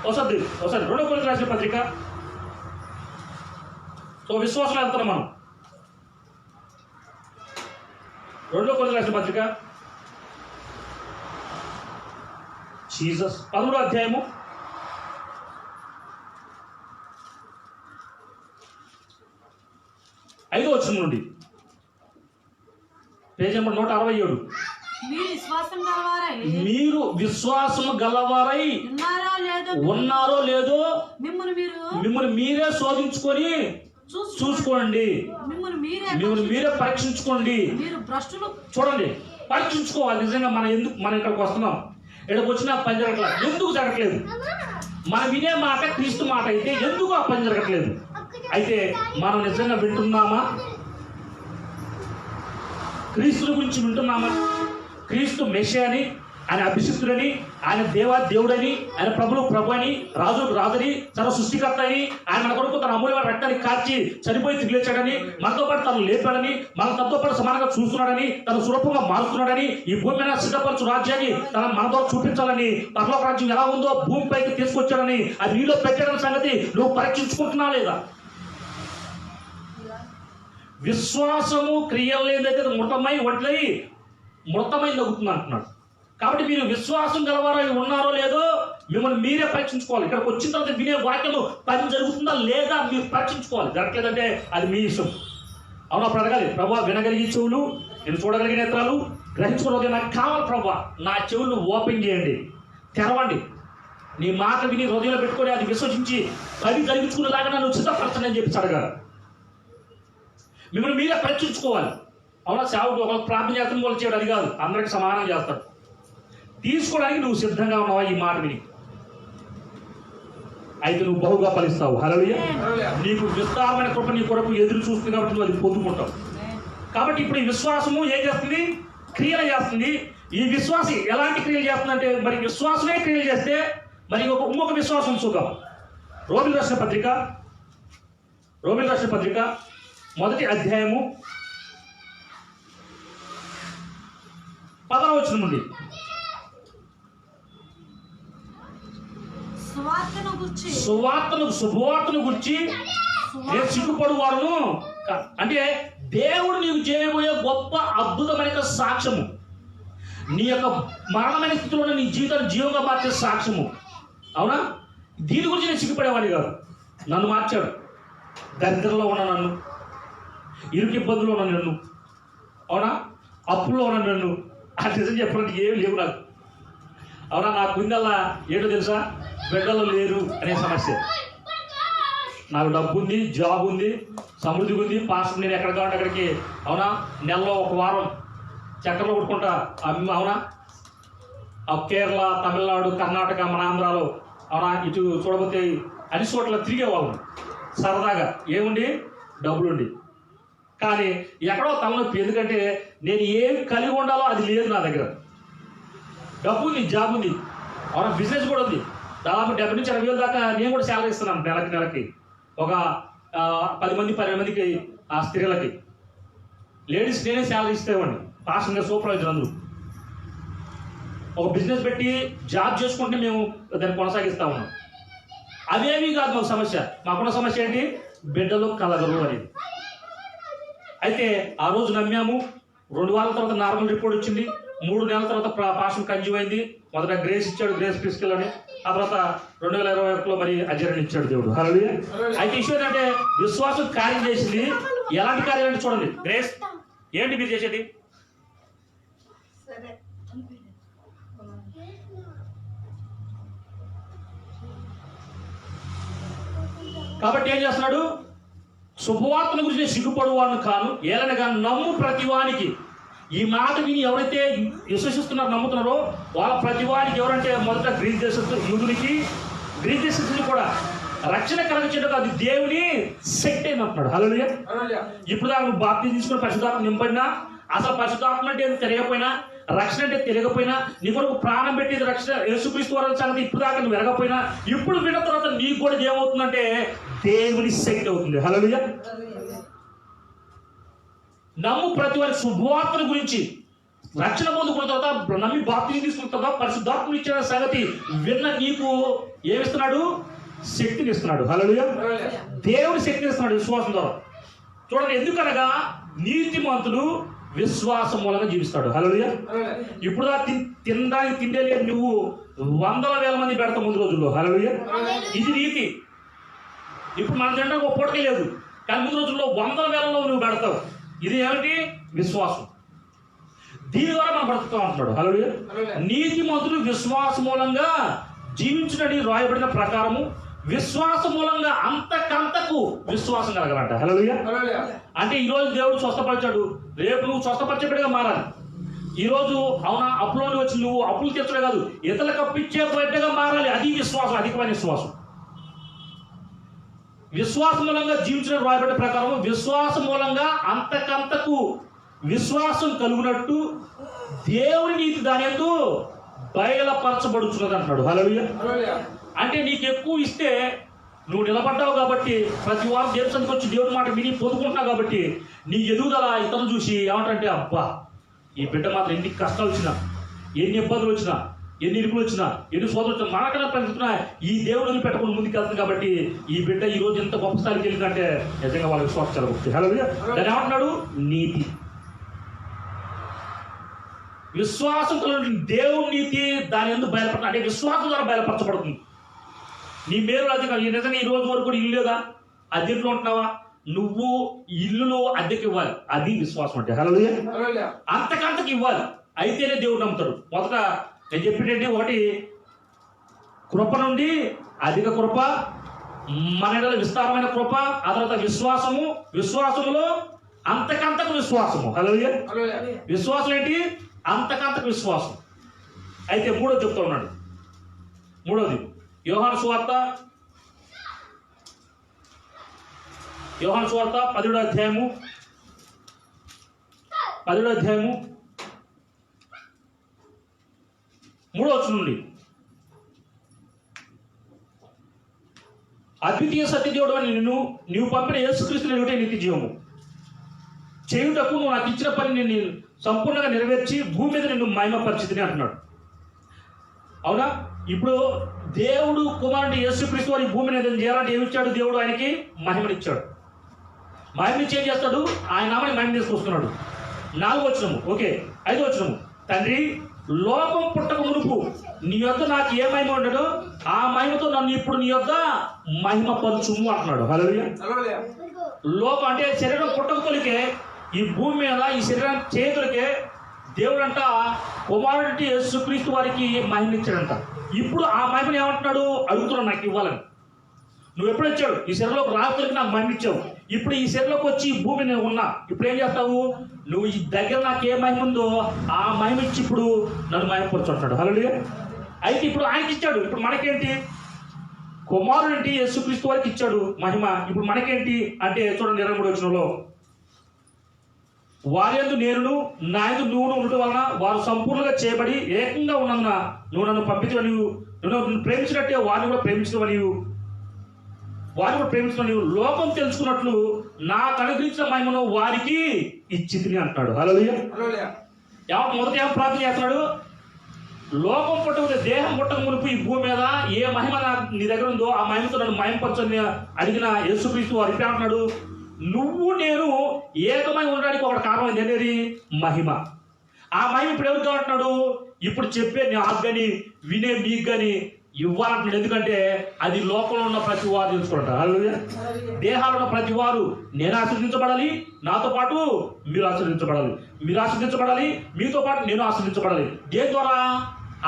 ఒకసారి 2 కొరింథీయులకు రాసిన పత్రిక. సో విశ్వాసం వెళ్తున్నాం మనం. 2 కొరింథీయులకు రాసిన పత్రిక జీసస్ 13వ అధ్యాయము 5వ వచనం నుండి, పేజీ నెంబర్ 167. మీరు విశ్వాసము గలవారై ఉన్నారో లేదో మిమ్మల్ని మీరే శోధించుకొని చూసుకోండి, మిమ్మల్ని మీరే పరీక్షించుకోండి. చూడండి, పరీక్షించుకోవాలి. నిజంగా మనం ఇక్కడికి వస్తున్నాం, ఇక్కడికి వచ్చినా పని జరగట్లేదు. ఎందుకు జరగట్లేదు? మనం వినే మాట క్రీస్తు మాట అయితే ఎందుకు ఆ పని జరగట్లేదు? అయితే మనం నిజంగా వింటున్నామా? క్రీస్తు గురించి వింటున్నామా? క్రీస్తు మెషియా అని, ఆయన అభిషిక్తుడని, ఆయన దేవుడని, ఆయన ప్రభు అని, రాజుని, సర్వ సృష్టికర్త అని, ఆయన మన కొరకు తన అమూల్యమైన రక్తాన్ని కాచి చనిపోయి తిరిగి లేచాడని, మనతో పాటు తను లేపాడని, మన తనతో పాటు సమానంగా చూస్తున్నాడని, తను సులభంగా మారుస్తున్నాడని, ఈ భూమి మీద సిద్ధపరచు రాజ్యాన్ని మనతో చూపించాలని, పరలోక రాజ్యం ఎలా ఉందో భూమిపైకి తీసుకొచ్చాడని, అది నీలో పెట్టాడని సంగతి నువ్వు పరీక్షించుకుంటున్నా లేదా? విశ్వాసము క్రియలు లేదైతే మృతమై నవ్వుతుంది అంటున్నాడు. కాబట్టి మీరు విశ్వాసం గలవారై ఉన్నారో లేదో మిమ్మల్ని మీరే పరీక్షించుకోవాలి. ఇక్కడికి వచ్చిన తర్వాత వినే వాక్యము పని జరుగుతుందా లేదా మీరు పరీక్షించుకోవాలి. జరగలేదంటే అది మీ ఇష్టం. అవునా? అప్పుడు అడగాలి, ప్రభా వినగలిగే చెవులు, నేను చూడగలిగే నేత్రాలు, గ్రహించుకోవడం నాకు కావాలి ప్రభా, నా చెవులు ఓపెన్ చేయండి, తెరవండి, నీ మాట విని హృదయంలో పెట్టుకొని అది విశ్వసించి పని జరిగించుకునేలాగా నన్ను సిద్ధపరచండి అని చెప్పి అడగాలి. మిమ్మల్ని మీరే పరీక్షించుకోవాలి. అవునా? సేవకుడు ఒకరికి ప్రార్థన చేస్తాను, వాళ్ళు చేయడం అది కాదు, అందరికి సమానం చేస్తాడు. తీసుకోవడానికి నువ్వు సిద్ధంగా ఉన్నావా ఈ మాట విని? అయితే నువ్వు బహుగా ఫలిస్తావు. హల్లెలూయా. నీకు విస్తారమైన కృప నీ కొరకు ఎదురు చూస్తుంది కాబట్టి నువ్వు అది పొందుకుంటావు. కాబట్టి ఇప్పుడు ఈ విశ్వాసము ఏం చేస్తుంది? క్రియలు చేస్తుంది. ఈ విశ్వాసి ఎలాంటి క్రియలు చేస్తుందంటే, మరి విశ్వాసమే క్రియలు చేస్తే మరి ఇంకొక విశ్వాసం చూద్దాం. రోమిలకు రాసిన పత్రిక 1వ అధ్యాయము 10వ వచనం నుండి, శుభవార్తను గురించి నేను సిగ్గుపడు వారును. అంటే దేవుడు నీకు చేయబోయే గొప్ప అద్భుతమైన సాక్ష్యము, నీ యొక్క మరణమైన స్థితిలో నీ జీవితాన్ని జీవంగా మార్చే సాక్ష్యము. అవునా? దీని గురించి నేను సిగ్గుపడేవాడిని కాదు. నన్ను మార్చాడు. దరిద్రంలో ఉన్న నన్ను, ఇరుకు ఇబ్బందులు ఉన్న నన్ను, అవునా, అప్పుల్లో ఉన్న నన్ను, ఆ నిజం చెప్పడానికి ఏమి లేవు నాకు. అవునా? నాకు ఉందల్లా ఏంటో తెలుసా? బిడ్డలు లేరు అనే సమస్య. నాకు డబ్బు ఉంది, జాబ్ ఉంది, సమృద్ధి ఉంది, పాస్ నేను ఎక్కడ కావాలంటే అక్కడికి, అవునా, నెలలో 1 వారం చక్కర్లో కొట్టుకుంటా. అవునా, కేరళ, తమిళనాడు, కర్ణాటక, మన ఆంధ్రాలో, అవునా, ఇటు చూడబోతే అన్ని చోట్ల తిరిగేవాళ్ళం సరదాగా. ఏముండి? డబ్బులుండి. కానీ ఎక్కడో తలనొప్పి. ఎందుకంటే నేను ఏం కలిగి ఉండాలో అది లేదు నా దగ్గర. డబ్బు ఉంది, జాబ్ ఉంది, అవునా, బిజినెస్ కూడా ఉంది. దాదాపు 70 నుంచి 80 వేల దాకా నేను కూడా శాలరీ ఇస్తున్నాను నెలకి. ఒక 10 మంది 12 మందికి ఆ స్త్రీలకి, లేడీస్ నేనే శాలరీ ఇస్తేవాడిని. పాస్టర్గా సూపర్వైజర్ అందరూ. ఒక బిజినెస్ పెట్టి జాబ్ చేసుకుంటే మేము దాన్ని కొనసాగిస్తా ఉన్నాం. అదేమీ కాదు మాకు సమస్య. మాకున్న సమస్య ఏంటి? బిడ్డలు కలగరు అనేది. అయితే ఆ రోజు నమ్మాము. 2 వారాల తర్వాత నార్మల్ రిపోర్ట్ వచ్చింది. 3 నెలల తర్వాత పాస్టర్ కన్జ్యూమ్ అయింది. మొదట గ్రేస్ ఇచ్చాడు, గ్రేస్ ఫిజికల్ అని. ఆ తర్వాత 2021లో మరి అజరణ ఇచ్చాడు దేవుడు. హల్లెలూయా. అయితే ఇష్యూ ఏంటంటే విశ్వాసం కార్యం చేసింది. ఎలాంటి కార్యం అంటే చూడండి. గ్రేస్ ఏంటి మీరు చేసేది? కాబట్టి ఏం చేస్తున్నాడు? శుభవార్తను గురించి నేను సిగ్గుపడువాను కాను, ఏలనగా నమ్ము ప్రతివానికి. ఈ మాట విని ఎవరైతే విశ్వసిస్తున్నారో, నమ్ముతున్నారో వాళ్ళ ప్రతివానికి ఎవరంటే మొదట గ్రీస్ దేశస్తులు, యూదునికి, గ్రీస్ దేశస్తులు కూడా రక్షణ కలగచేయడం అది దేవుని శక్తి అని అంటున్నాడు. హల్లెలూయా. ఇప్పుడు దాకా నువ్వు బాప్తిజం తీసుకుని పరిశుద్ధాత్మ నింపడినా, అసలు పరిశుద్ధాత్మ అంటే తెలియకపోయినా, రక్షణ అంటే తెలియకపోయినా, నీ కొరకు ప్రాణం పెట్టేది రక్షణ యేసుక్రీస్తు వారి సంగతి ఇప్పుడు దాకా నువ్వు ఎరగకపోయినా, ఇప్పుడు విన్న తర్వాత నీకు కూడా ఏమవుతుందంటే దేవుని శక్తి అవుతుంది. హల్లెలూయా. నమ్ము ప్రతి వారి శుభవార్తల గురించి రక్షణ పొందుకున్న తర్వాత నమ్మి బాప్తిజం తీసుకున్న తర్వాత పరిశుద్ధాత్మను ఇచ్చిన సంగతి విన్న నీకు ఏమిస్తున్నాడు? శక్తిని ఇస్తున్నాడు. హల్లెలూయా. దేవుని శక్తిని ఇస్తున్నాడు విశ్వాసం ద్వారా. చూడండి, ఎందుకనగా నీతిమంతుడు విశ్వాసం మూలంగా జీవిస్తాడు. హల్లెలూయా. ఇప్పుడు తినడానికి తిండే లేదు నువ్వు 100,000 మంది పెడతావు ముందు రోజుల్లో. హల్లెలూయా. ఇది నీతి. ఇప్పుడు మన తినడానికి ఒక పూటకే లేదు, కానీ ముందు రోజుల్లో 100,000లో నువ్వు పెడతావు. ఇది ఏమిటి? విశ్వాసం. దీని ద్వారా మనం బ్రతుకుతాం అంటున్నాడు. హల్లెలూయా. నీతిమంతుడు విశ్వాస మూలంగా జీవించునని రాయబడిన ప్రకారము విశ్వాస మూలంగా అంతకంతకు విశ్వాసం కలగాలంట. హల్లెలూయా. అంటే ఈరోజు దేవుడు స్వస్థపరిచాడు, రేపు నువ్వు స్వస్థపరిచేట్టుగా మారాలి. ఈరోజు అవునా అప్పులోని వచ్చి నువ్వు అప్పులు తెచ్చడే కాదు, ఇతరులకు అప్పిచ్చే బయటగా మారాలి. అది విశ్వాసం, అధికమైన విశ్వాసం. విశ్వాస మూలంగా జీవించిన రాయబడిన ప్రకారం విశ్వాస మూలంగా అంతకంతకు విశ్వాసం కలుగునట్టు దేవుని నీతి దాని యందు బయలుపరచబడుతున్నది అంటున్నాడు. హల్లెలూయా. అంటే నీకు ఎక్కువ ఇస్తే నువ్వు నిలబడ్డావు కాబట్టి, ప్రతి వారం దేవుని సన్నిధికి వచ్చి దేవుని మాట విని పొందుకుంటున్నావు కాబట్టి నీ ఎదుగుదల ఇతరులు చూసి ఏమంటారంటే, అబ్బా ఈ బిడ్డ మాత్రం ఎన్ని కష్టాలు వచ్చినా, ఎన్ని ఇబ్బందులు వచ్చినా, ఎన్ని ఇరుకులు వచ్చినా, ఎన్ని సోదరులు వచ్చినా మనకన్నా పెరుగుతున్నా ఈ దేవుడిని పెట్టుకుని ముందుకు వెళ్తుంది కాబట్టి ఈ బిడ్డ ఈ రోజు ఎంత గొప్ప స్థాయికి వెళ్ళిందంటే నిజంగా వాళ్ళ విశ్వాసం చాలా గొప్పది. హల్లెలూయా. దాన్ని ఏమంటున్నాడు? నీతి. విశ్వాసం దేవుని నీతి దాని ఎందుకు బయలుపడుతుంది అంటే విశ్వాసం ద్వారా బయలుపరచబడుతుంది. నీ మేలు అది నిజంగా ఈ రోజు వరకు కూడా ఇల్లు లేదా, అద్దెంట్లో ఉంటున్నావా, నువ్వు ఇల్లులో అద్దెకి ఇవ్వాలి. అది విశ్వాసం అంటే. హల్లెలూయా. అంతకంతకు ఇవ్వాలి, అయితేనే దేవుడు నమ్ముతాడు. మొదట నేను చెప్పేటంటే, ఒకటి కృప నుండి అధిక కృప, మన ఎడల విస్తారమైన కృప, ఆ తర్వాత విశ్వాసము, విశ్వాసములో అంతకంతకు విశ్వాసము. హల్లెలూయా. విశ్వాసం ఏంటి? అంతకంతకు విశ్వాసం. అయితే మూడోది చెప్తా ఉన్నాడు. మూడోది యోహాను సువార్త 10వ అధ్యాయము 3వ వచనం నుండి, అద్వితీయ సత్యదేవుడు అని నీవు పంపిన యేసుక్రీస్తు ఎదుటే నిత్య జీవము చేయుటకు నువ్వు నాకు ఇచ్చిన పని నేను సంపూర్ణంగా నెరవేర్చి భూమి మీద నిన్ను మహిమపరిచితిని అంటున్నాడు. అవునా? ఇప్పుడు దేవుడు కుమారుడు యేసుక్రీస్తు వారి భూమి మీద చేయాలంటే ఏమిచ్చాడు? దేవుడు ఆయనకి మహిమనిచ్చాడు. మహిమనిచ్చి ఏం చేస్తాడు? ఆయన నామని మహిమ తీసుకొస్తున్నాడు. 4వ వచనము. ఓకే, 5వ వచనము. తండ్రి, లోకం పుట్టక మునుపు నీ యొద్ద నాకు ఏ మహిమ ఉండడు, ఆ మహిమతో నన్ను ఇప్పుడు నీ యొద్ద మహిమపరచుము అంటున్నాడు. హల్లెలూయా. లోకం అంటే శరీరం పుట్టక తొలికే ఈ భూమి మీద ఈ శరీరం చేతులకే దేవుడంట కుమారుడి యేసుక్రీస్తు వారికి మహిమనిచ్చాడంట. ఇప్పుడు ఆ మహిమని ఏమంటున్నాడు? అడుగుతున్నాడు నాకు ఇవ్వాలని. నువ్వు ఎప్పుడు వచ్చాడు? ఈ శరీరంలోకి రాత్రికి నాకు మహిమిచ్చావు. ఇప్పుడు ఈ శరీరంలోకి వచ్చి ఈ భూమి నేను ఉన్నా. ఇప్పుడు ఏం చేస్తావు? నువ్వు ఈ దగ్గర నాకు ఏ మహిమ ఉందో ఆ మహిమ ఇచ్చి ఇప్పుడు నన్ను మహిమపరచుంటాడు. హల్లెలూయా. అయితే ఇప్పుడు ఆయనకి ఇచ్చాడు. ఇప్పుడు మనకేంటి? కుమారుడు ఏంటి? యేసుక్రీస్తు వారికి ఇచ్చాడు మహిమ. ఇప్పుడు మనకేంటి అంటే చూడండి 23వ వచనంలో, వారి యందు నేనును నా యందు నువ్వు ఉండటం వలన వారు సంపూర్ణంగా చేయబడి ఏకంగా ఉన్నందున నువ్వు నన్ను పంపించవని, నువ్వు నన్ను ప్రేమించినట్టే వారిని కూడా ప్రేమించవని లోకం తెలుసుకున్నట్లు నాకు అనుగ్రహించిన మహిమను వారికి ఇచ్చితిని అంటున్నాడు. హల్లెలూయా. మొదట ఏం ప్రార్థన చేస్తున్నాడు? లోకం పుట్టక దేహం పుట్టక మునుపు ఈ భూమి మీద ఏ మహిమ నీ దగ్గర ఉందో ఆ మహిమతో నన్ను మహిమపరచని అడిగిన యేసుక్రీస్తు వారు ఇప్పుడు అంటున్నాడు, నువ్వు నేను ఏకమై ఉండడానికి ఒకటి కారణం అనేది మహిమ. ఆ మహిమ ఇప్పుడు ఎవరికి కావాలంటున్నాడు? ఇప్పుడు చెప్పే నాకు కానీ వినే మీకు కానీ ఇవ్వాలంటున్నాడు. ఎందుకంటే అది లోకంలో ఉన్న ప్రతి వారు తెలుసుకుంటారు. హల్లెలూయా. దేహాలు ఉన్న ప్రతి వారు నేను ఆశీర్వదించబడాలి, నాతో పాటు మీరు ఆశీర్వదించబడాలి, మీరు ఆశీర్వదించబడాలి, మీతో పాటు నేను ఆశీర్వదించబడాలి. దేని ద్వారా?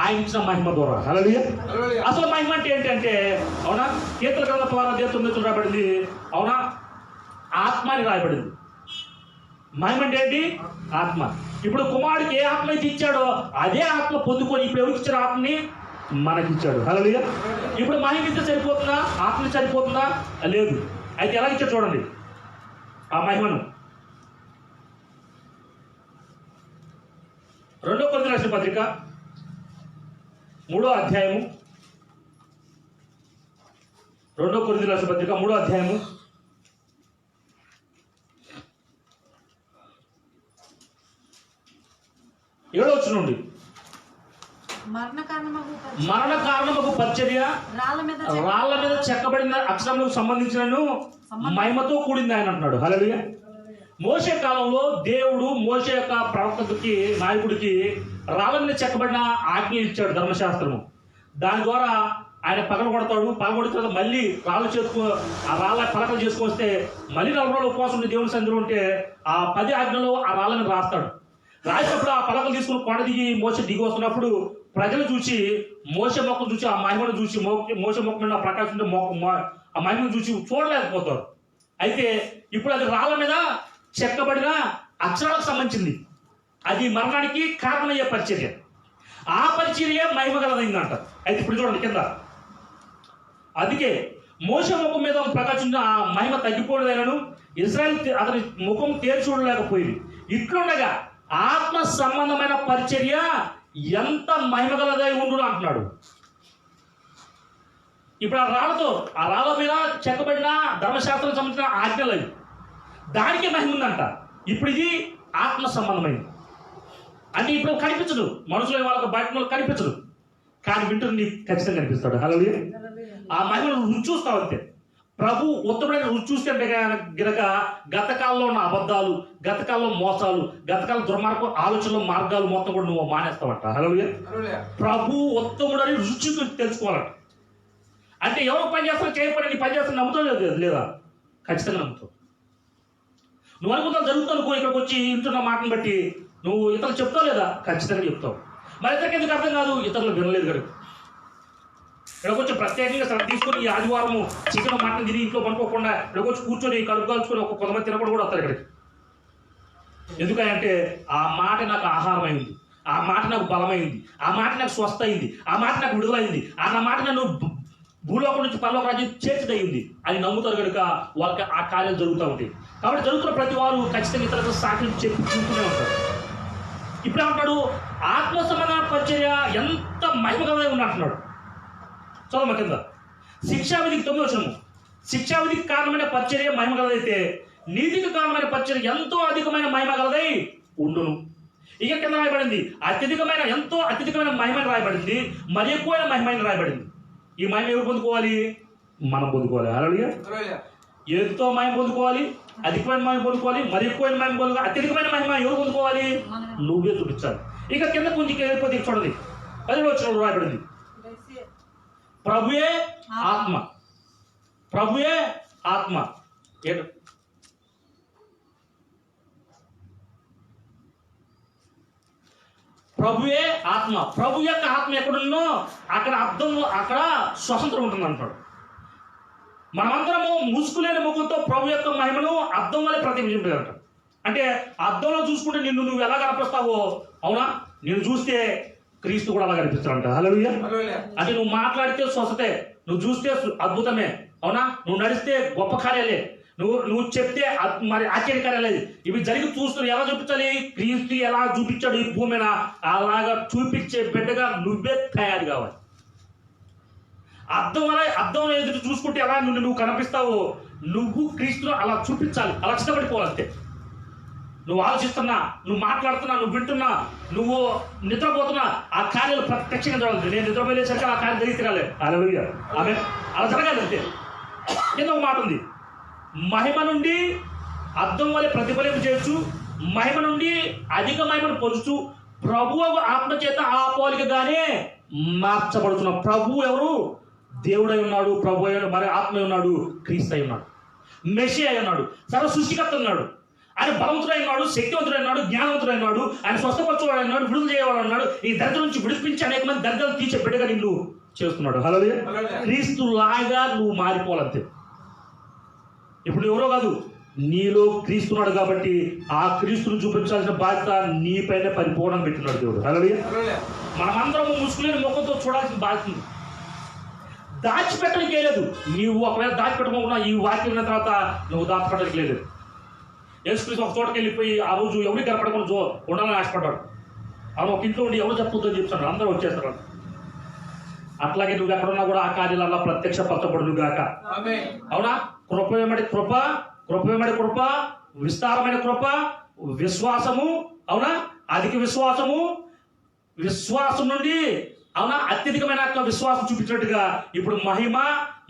ఆయన ఇచ్చిన మహిమ ద్వారా. హల్లెలూయా. అసలు మహిమ అంటే ఏంటంటే, అవునా, కీర్తన గ్రంథం ద్వారా 9 రాబడింది. అవునా, ఆత్మ అని రాయబడింది. మహిమ అంటే ఏంటి? ఆత్మ. ఇప్పుడు కుమారుడికి ఏ ఆత్మ అయితే ఇచ్చాడో అదే ఆత్మ పొందుకొని ఇప్పుడు ఎవరికి ఇచ్చిన ఆత్మని మనకిచ్చాడు. హల్లెలూయా. ఇప్పుడు మహిమ ఇస్తే సరిపోతుందా? ఆత్మ సరిపోతుందా? లేదు. అయితే ఎలా ఇచ్చాడు చూడండి ఆ మహిమను. 2 కొరింథీయులకు రాసిన పత్రిక 3వ అధ్యాయము 2 కొరింథీయులకు రాసిన పత్రిక 3వ అధ్యాయము 5 7వ వచనం నుండి మరణ కారణమగు పరిచర్య రాళ్ల మీద చెక్కబడిన అక్షరములకు సంబంధించిన మహిమతో కూడింది ఆయన అంటున్నాడు. హల్లెలూయా. మోషే కాలంలో దేవుడు మోషే యొక్క ప్రవక్తకి నాయకుడికి రాళ్ల మీద చెక్కబడిన ఆజ్ఞ ఇచ్చాడు, ధర్మశాస్త్రము. దాని ద్వారా ఆయన పగలగొడతాడు. పగలగొడిన తర్వాత మళ్ళీ ఆ రాళ్ళ పలకలు చేసుకొస్తే మళ్ళీ 40 రోజులు ఉపవాసం ఉండి దేవుని సన్నిధిలో ఉంటే ఆ 10 ఆజ్ఞలు ఆ రాళ్ళ మీద రాస్తాడు. రాసినప్పుడు ఆ పలకలు తీసుకుని కొండ మోసే దిగి వస్తున్నప్పుడు ప్రజలు చూసి మోసే మొక్కను చూసి ఆ మహిమను చూసి మోసే మొక్క మీద ప్రకాశించే ఆ మహిమను చూసి చూడలేకపోతారు. అయితే ఇప్పుడు అది రాళ్ళ మీద చెక్కబడిన అక్షరాలకు సంబంధించింది. అది మరణానికి కారణమయ్యే పరిచర్య. ఆ పరిచర్య మహిమ గలదైందంట. అయితే ఇప్పుడు చూడండి కింద, అందుకే మోసే ముఖం మీద ప్రకాశించిన ఆ మహిమ తగ్గిపోలేదనను ఇశ్రాయేలు అతని ముఖం చూడలేకపోయింది. ఇట్లుండగా ఆత్మ సంబంధమైన పరిచర్య ఎంత మహిమగలదై ఉండును అంటున్నాడు. ఇప్పుడు ఆ రాళ్ళ మీద చెక్కబడిన ధర్మశాస్త్రం సంబంధించిన ఆజ్ఞలు అవి, దానికి మహిమ ఉందంట. ఇప్పుడు ఇది ఆత్మ సంబంధమైంది. అంటే ఇప్పుడు కనిపించదు, మనుషుల వాళ్ళకి బయట కనిపించదు, కానీ వింటున్న నీకు ఖచ్చితంగా కనిపిస్తాడు. హల్లెలూయా. ఆ మహిమను రుచి చూస్తావు అంతే. ప్రభు ఉత్తమమైన రుచి చూస్తే గనక గతకాలంలో ఉన్న అబద్ధాలు, గతకాలంలో మోసాలు, గతకాలం దుర్మార్గ ఆలోచనలు, మార్గాలు మొత్తం కూడా నువ్వు మానేస్తావంట. హల్లెలూయా. ప్రభు ఉత్తముడు అని రుచి తెలుసుకోవాలంట. అంటే ఎవరు పని చేస్తారో చేయకపోయినా నీ పని చేస్తాను నమ్ముతావు లేదా? ఖచ్చితంగా నమ్ముతావు. నువ్వు అనుకుంటా జరుగుతావు. ఇక్కడికి వచ్చి ఇంటున్న మాటను బట్టి నువ్వు ఇతరులు చెప్తావు లేదా? ఖచ్చితంగా చెప్తావు. మరి ఇతరులకు ఎందుకు అర్థం కాదు? ఇతరులు వినలేదు కనుక. ఇక్కడికి వచ్చి ప్రత్యేకంగా శ్రద్ధ తీసుకొని ఈ ఆదివారము చికెన్ మటన్ తిని ఇంట్లో పనుకోకుండా ఇక్కడికి వచ్చి కూర్చొని కడుపు కాల్చుకొని కొంతమంది తినకుండా కూడా వస్తారు ఇక్కడికి. ఎందుకంటే ఆ మాట నాకు ఆహారమైంది, ఆ మాట నాకు బలమైంది, ఆ మాట నాకు స్వస్థ అయింది, ఆ మాట నాకు విడుదలైంది, ఆ మాట నన్ను భూలోకం నుంచి పరలోక రాజ్యం చేర్చిదయింది అని నమ్ముతారు కనుక వాళ్ళకి ఆ కార్యాలు జరుగుతూ ఉంటాయి. కాబట్టి జరుగుతున్న ప్రతి వారు ఖచ్చితంగా ఇతరులకు సాక్షి చెప్పి చూస్తూనే ఉంటారు. ఇప్పుడు ఏమంటాడు? ఆత్మ సంబంధమైన పరిచర్య ఎంత మహిమగలదై ఉన్నట్టున్నాడు. చదవ కింద, శిక్షావిధికి 9వ వచనము. శిక్షావిధికి కారణమైన పరిచర్య మహిమగలదైతే నీతికి కారణమైన పరిచర్య ఎంతో అధికమైన మహిమగలదై ఉండును. ఇక కింద రాయబడింది ఎంతో అత్యధికమైన మహిమని రాయబడింది, మరి ఎక్కువైన మహిమని రాయబడింది. ఈ మహిమ ఎవరు పొందుకోవాలి? మనం పొందుకోవాలి. హల్లెలూయా. ఎంతో మహిమ పొందుకోవాలి, అధికమైన మహిమ పొందుకోవాలి, మరి ఎక్కువైన మహిమ పొందుకోవాలి. అత్యధికమైన మహిమ ఎవరు పొందుకోవాలి? నువ్వే చూపించాలి. ఇక కింద కొంచెం వెళ్ళిపోతే చూడండి, 10వ వచనంలో రాయబడింది, ప్రభువే ఆత్మ. ప్రభువే ఆత్మ. ప్రభువే ఆత్మ. ప్రభు యొక్క ఆత్మ ఎక్కడున్నో అక్కడ స్వతంత్రం ఉంటుంది అంటాడు. మనమందరము ముసుగులేని ముఖంతో ప్రభు యొక్క మహిమను అద్దం వల్లే ప్రతిబింబించాలంట. అంటే అద్దంలో చూసుకుంటే నువ్వు ఎలా కనిపిస్తావో, అవునా? నిన్ను చూస్తే క్రీస్తు కూడా అలా కనిపిస్తాడంట. హల్లెలూయా. అంటే నువ్వు మాట్లాడితే స్వస్థతే, నువ్వు చూస్తే అద్భుతమే, అవునా? నువ్వు నడిస్తే గొప్ప కార్యాలే, నువ్వు చెప్తే మరి ఆశ్చర్యకార్యాలేదు. ఇవి జరిగి చూస్తున్నా ఎలా చూపించాలి? క్రీస్తు ఎలా చూపించాడు ఈ భూమి మీద అలాగా చూపించే బిడ్డగా నువ్వే తయారు కావాలి. అద్దం ఎదురు చూసుకుంటే ఎలా నువ్వు కనిపిస్తావో నువ్వు క్రీస్తును అలా చూపించాలి, అలా ఇష్టపడిపోవాలంతే. నువ్వు ఆలోచిస్తున్నా, నువ్వు మాట్లాడుతున్నా, నువ్వు వింటున్నా, నువ్వు నిద్రపోతున్నా, ఆ కార్యాలు ప్రత్యక్షంగా జరగాలి. నేను నిద్రపోయేసరికి ఆ కార్యం జరిగి తిరగాలి. హల్లెలూయా. ఆమె అలా జరగాలి అంతే. కింద ఒక మాట ఉంది, మహిమ నుండి అద్దం వల్ల ప్రతిఫలింపు చేయొచ్చు, మహిమ నుండి అధిక మహిమను పొందుతూ ప్రభువు ఆత్మ చేత ఆ పోలికగానే మార్చబడుతున్న. ప్రభువు ఎవరు? దేవుడై ఉన్నాడు, ప్రభు అయి మరి ఆత్మ ఉన్నాడు, క్రీస్తు అయి ఉన్నాడు, మెస్సీ అయి ఉన్నాడు, సర్వ సృష్టికర్త ఉన్నాడు. ఆయన బలవంతుడై ఉన్నాడు, శక్తివంతుడై ఉన్నాడు, జ్ఞానవంతుడై ఉన్నాడు, ఆయన స్వస్థపరచువాడు ఉన్నాడు, విడుదల చేయవాడు ఉన్నాడు. ఈ దరిద్రం నుంచి విడిపించి అనేక మంది దరిద్రాలు తీర్చే బిడ్డగా నిన్ను చేస్తున్నాడు. హల్లెలూయా. క్రీస్తు లాగా నువ్వు మారిపోవాలంతే. ఇప్పుడు ఎవరో కాదు, నీలో క్రీస్తున్నాడు కాబట్టి ఆ క్రీస్తును చూపించాల్సిన బాధ్యత నీపైనే పరిపూర్ణంగా పెట్టినాడు దేవుడు. హల్లెలూయా. మనమందరం ముసుగులేని ముఖంతో చూడాల్సిన బాధ్యత ఉంది. దాచిపెట్టడానికి లేదు. నీవు ఒకవేళ దాచిపెట్టకుండా ఈ వాక్యం విన్న తర్వాత నువ్వు దాచిపెట్టడానికి లేదు. యేసుక్రీస్తు ఒక చోటకి వెళ్ళిపోయి ఆ రోజు ఎవరికి కనపడకుండా ఉండాలని ఆశపడ్డాడు. అవును, ఒక ఇంట్లో ఉండి ఎవరు చెప్పుతుందని చెప్తాడు, అందరూ వచ్చేస్తారు. అట్లాగే నువ్వు ఎక్కడున్నా కూడా ఆ కార్యాలల్లో ప్రత్యక్షపరచబడును గాక. అవునా? కృప వెంబడి కృప, కృప వెంబడి కృప, విస్తారమైన కృప, విశ్వాసము, అవునా? అధిక విశ్వాసము, విశ్వాసం నుండి అవునా అత్యధికమైన విశ్వాసం చూపించినట్టుగా ఇప్పుడు మహిమ,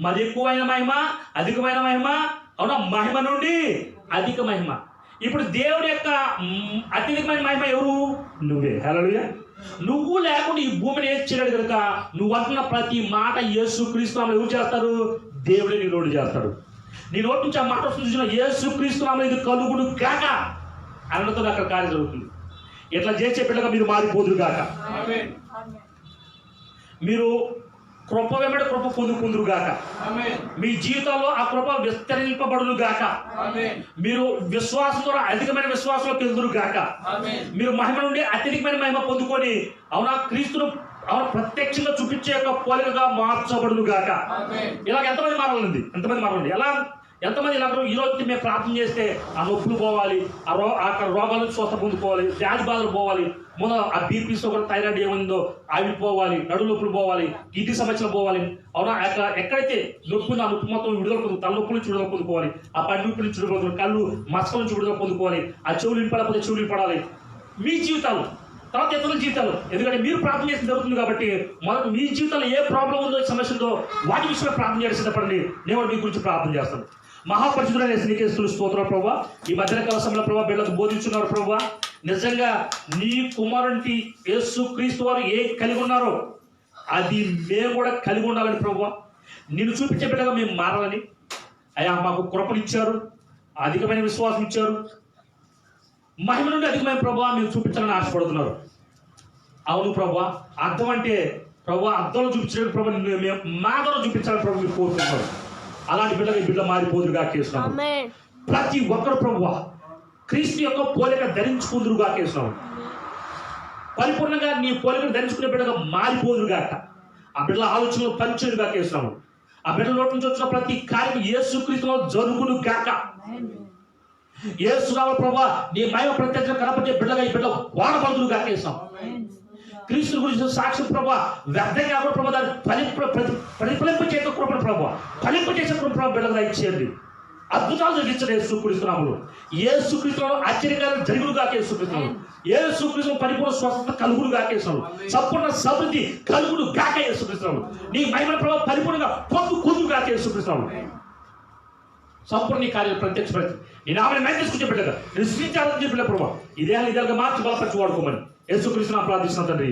మరి ఎక్కువైన మహిమ, అధికమైన మహిమ, అవునా మహిమ నుండి అధిక మహిమ. ఇప్పుడు దేవుడి యొక్క అత్యధికమైన మహిమ ఎవరు? నువ్వే. హల్లెలూయా. నువ్వు లేకుండా ఈ భూమిని ఏం చేయలేడు కనుక నువ్వు అంటున్న ప్రతి మాట యేసుక్రీస్తు నామములో ఎవరు చేస్తారు? దేవుడే నీ నోటి చేస్తాడు. నీ నోటి నుంచి ఆ మాట వస్తుంది, యేసుక్రీస్తు నామములో ఇది కలుగును గాక అనడంతో అక్కడ కార్యం జరుగుతుంది. ఇట్లా చేసే బిడ్డగా మీరు మారిపోదురు గాక. మీరు కృప వెంబడి కృప పొందుకుందురు గాక. మీ జీవితంలో ఆ కృప విస్తరింపబడును గాక. మీరు విశ్వాసం ద్వారా అధికమైన విశ్వాసంలోకి వెళ్దురు గాక. మీరు మహిమ నుండి అత్యధికమైన మహిమ పొందుకొని అవునా క్రీస్తును అవునా ప్రత్యక్షంగా చూపించే యొక్క పోలికగా మార్చబడును గాక. ఇలాగ ఎంతమంది మారాలండి? ఎంతమంది మారాలండి? ఎలా ఎంతమంది ఇలా ఈ రోజు మేము ప్రార్థన చేస్తే ఆ నొప్పులు పోవాలి, అక్కడ రోగాల నుంచి స్వస్థ పొందుకోవాలి, వ్యాధి బాధలు పోవాలి, ముందు ఆ బీపీ షుగర్ థైరాయిడ్ ఏమైందో అవి పోవాలి, నడు నొప్పులు పోవాలి, కిడ్నీ సమస్యలు పోవాలి, అవునా ఎక్కడైతే నొప్పి ఉందో ఆ నొప్పి మొత్తం విడుదల పొందుకు, తలనొప్పుల నుంచి విడుదల పొందుకోవాలి, ఆ పండు నొప్పి నుంచి విడుదల పొందుకోవాలి, కళ్ళు మసకల నుంచి విడుదల పొందుకోవాలి, ఆ చెవులు వినపడకపోతే చెవులు వినపడాలి. మీ జీవితాలు తర్వాత ఇతరుల జీవితాలు, ఎందుకంటే మీరు ప్రార్థన చేసి జరుగుతుంది కాబట్టి మొదట మీ జీవితంలో ఏ ప్రాబ్లం ఉందో, సమస్య ఉందో వాటి విషయంలో ప్రార్థన చేసి సిద్ధపడండి. నేను మీ గురించి ప్రార్థన చేస్తాను. మహాపరిశుద్ధుడైన నీకే స్తోత్రం ప్రభువా. ఈ మధ్యకాల సమయంలో ప్రభావ బిడ్డలకు బోధించున్నారు ప్రభువా. నిజంగా నీ కుమారునికి యేసుక్రీస్తు వారు ఏ కలిగి ఉన్నారో అది మేము కూడా కలిగి ఉండాలని ప్రభువా. నిన్ను చూపించే బిడ్డగా మేము మారాలని అయ్యా మాకు కృపను ఇచ్చారు, అధికమైన విశ్వాసం ఇచ్చారు, మహిమ నుండి అధికమైన ప్రభువా మీరు చూపించాలని ఆశపడుతున్నారు. అవును ప్రభువా, అర్థం అంటే ప్రభువా అర్థంలో చూపించడానికి ప్రభావ మేము మా ద్వారా చూపించాలని ప్రభు మీరు కోరుకుంటున్నారు. అలాంటి బిడ్డగా ఈ బిడ్డ మారిపోదురుగా చేస్తున్నాము. ప్రతి ఒక్కరు ప్రభువా క్రీస్తు యొక్క పోలిక ధరించుకుందురుగా చేస్తున్నాము. పరిపూర్ణంగా నీ పోలికను ధరించుకునే బిడ్డగా మారిపోదురుగాక. ఆ బిడ్డల ఆలోచనలు పంచేరుగా చేస్తున్నాము. ఆ బిడ్డల నోటి నుంచి వచ్చిన ప్రతి కార్యం యేసుక్రీస్తులో జరుగును గాక. యేసురావు ప్రభువా నీ మహిమ ప్రత్యక్ష కనపడే బిడ్డగా ఈ బిడ్డ వాడబడుదురుగా చేస్తాం. క్రీస్తు గురించి సాక్షి ప్రభావ వ్యర్థం కాకుండా ప్రభావ దాన్ని ప్రతిఫలింప చేసే కృపను ప్రభావ ఫలింప చేసే కృప బిడ్డగా ఇచ్చేయండి. అద్భుతాలు జరిగించండి యేసుక్రీస్తునామములో. యేసుక్రీస్తులో ఆశ్చర్యకాలు జరుగులుగా యేసుక్రీస్తునామములో. యేసుక్రీస్తు పరిపూర్ణ స్వస్థత కలుగులుగా యేసుక్రీస్తునామములో. సంపూర్ణ సమృద్ధి కలుగులు గాక యేసుక్రీస్తునామములో. నీ మహిమ ప్రభావ పరిపూర్ణంగా పొందుగా యేసుక్రీస్తునామములో. సంపూర్ణ నీ కార్యాలు ప్రత్యక్షపరిచి నీ నామని మేము తీసుకుంటే బిడ్డగా నేను సృష్టించాలని చెప్పిన ప్రభావ ఇదేగా మార్చి బలపరిచి వాడుకోమని యేసుక్రీస్తునామములో ప్రార్థిస్తున్నాను తండ్రి.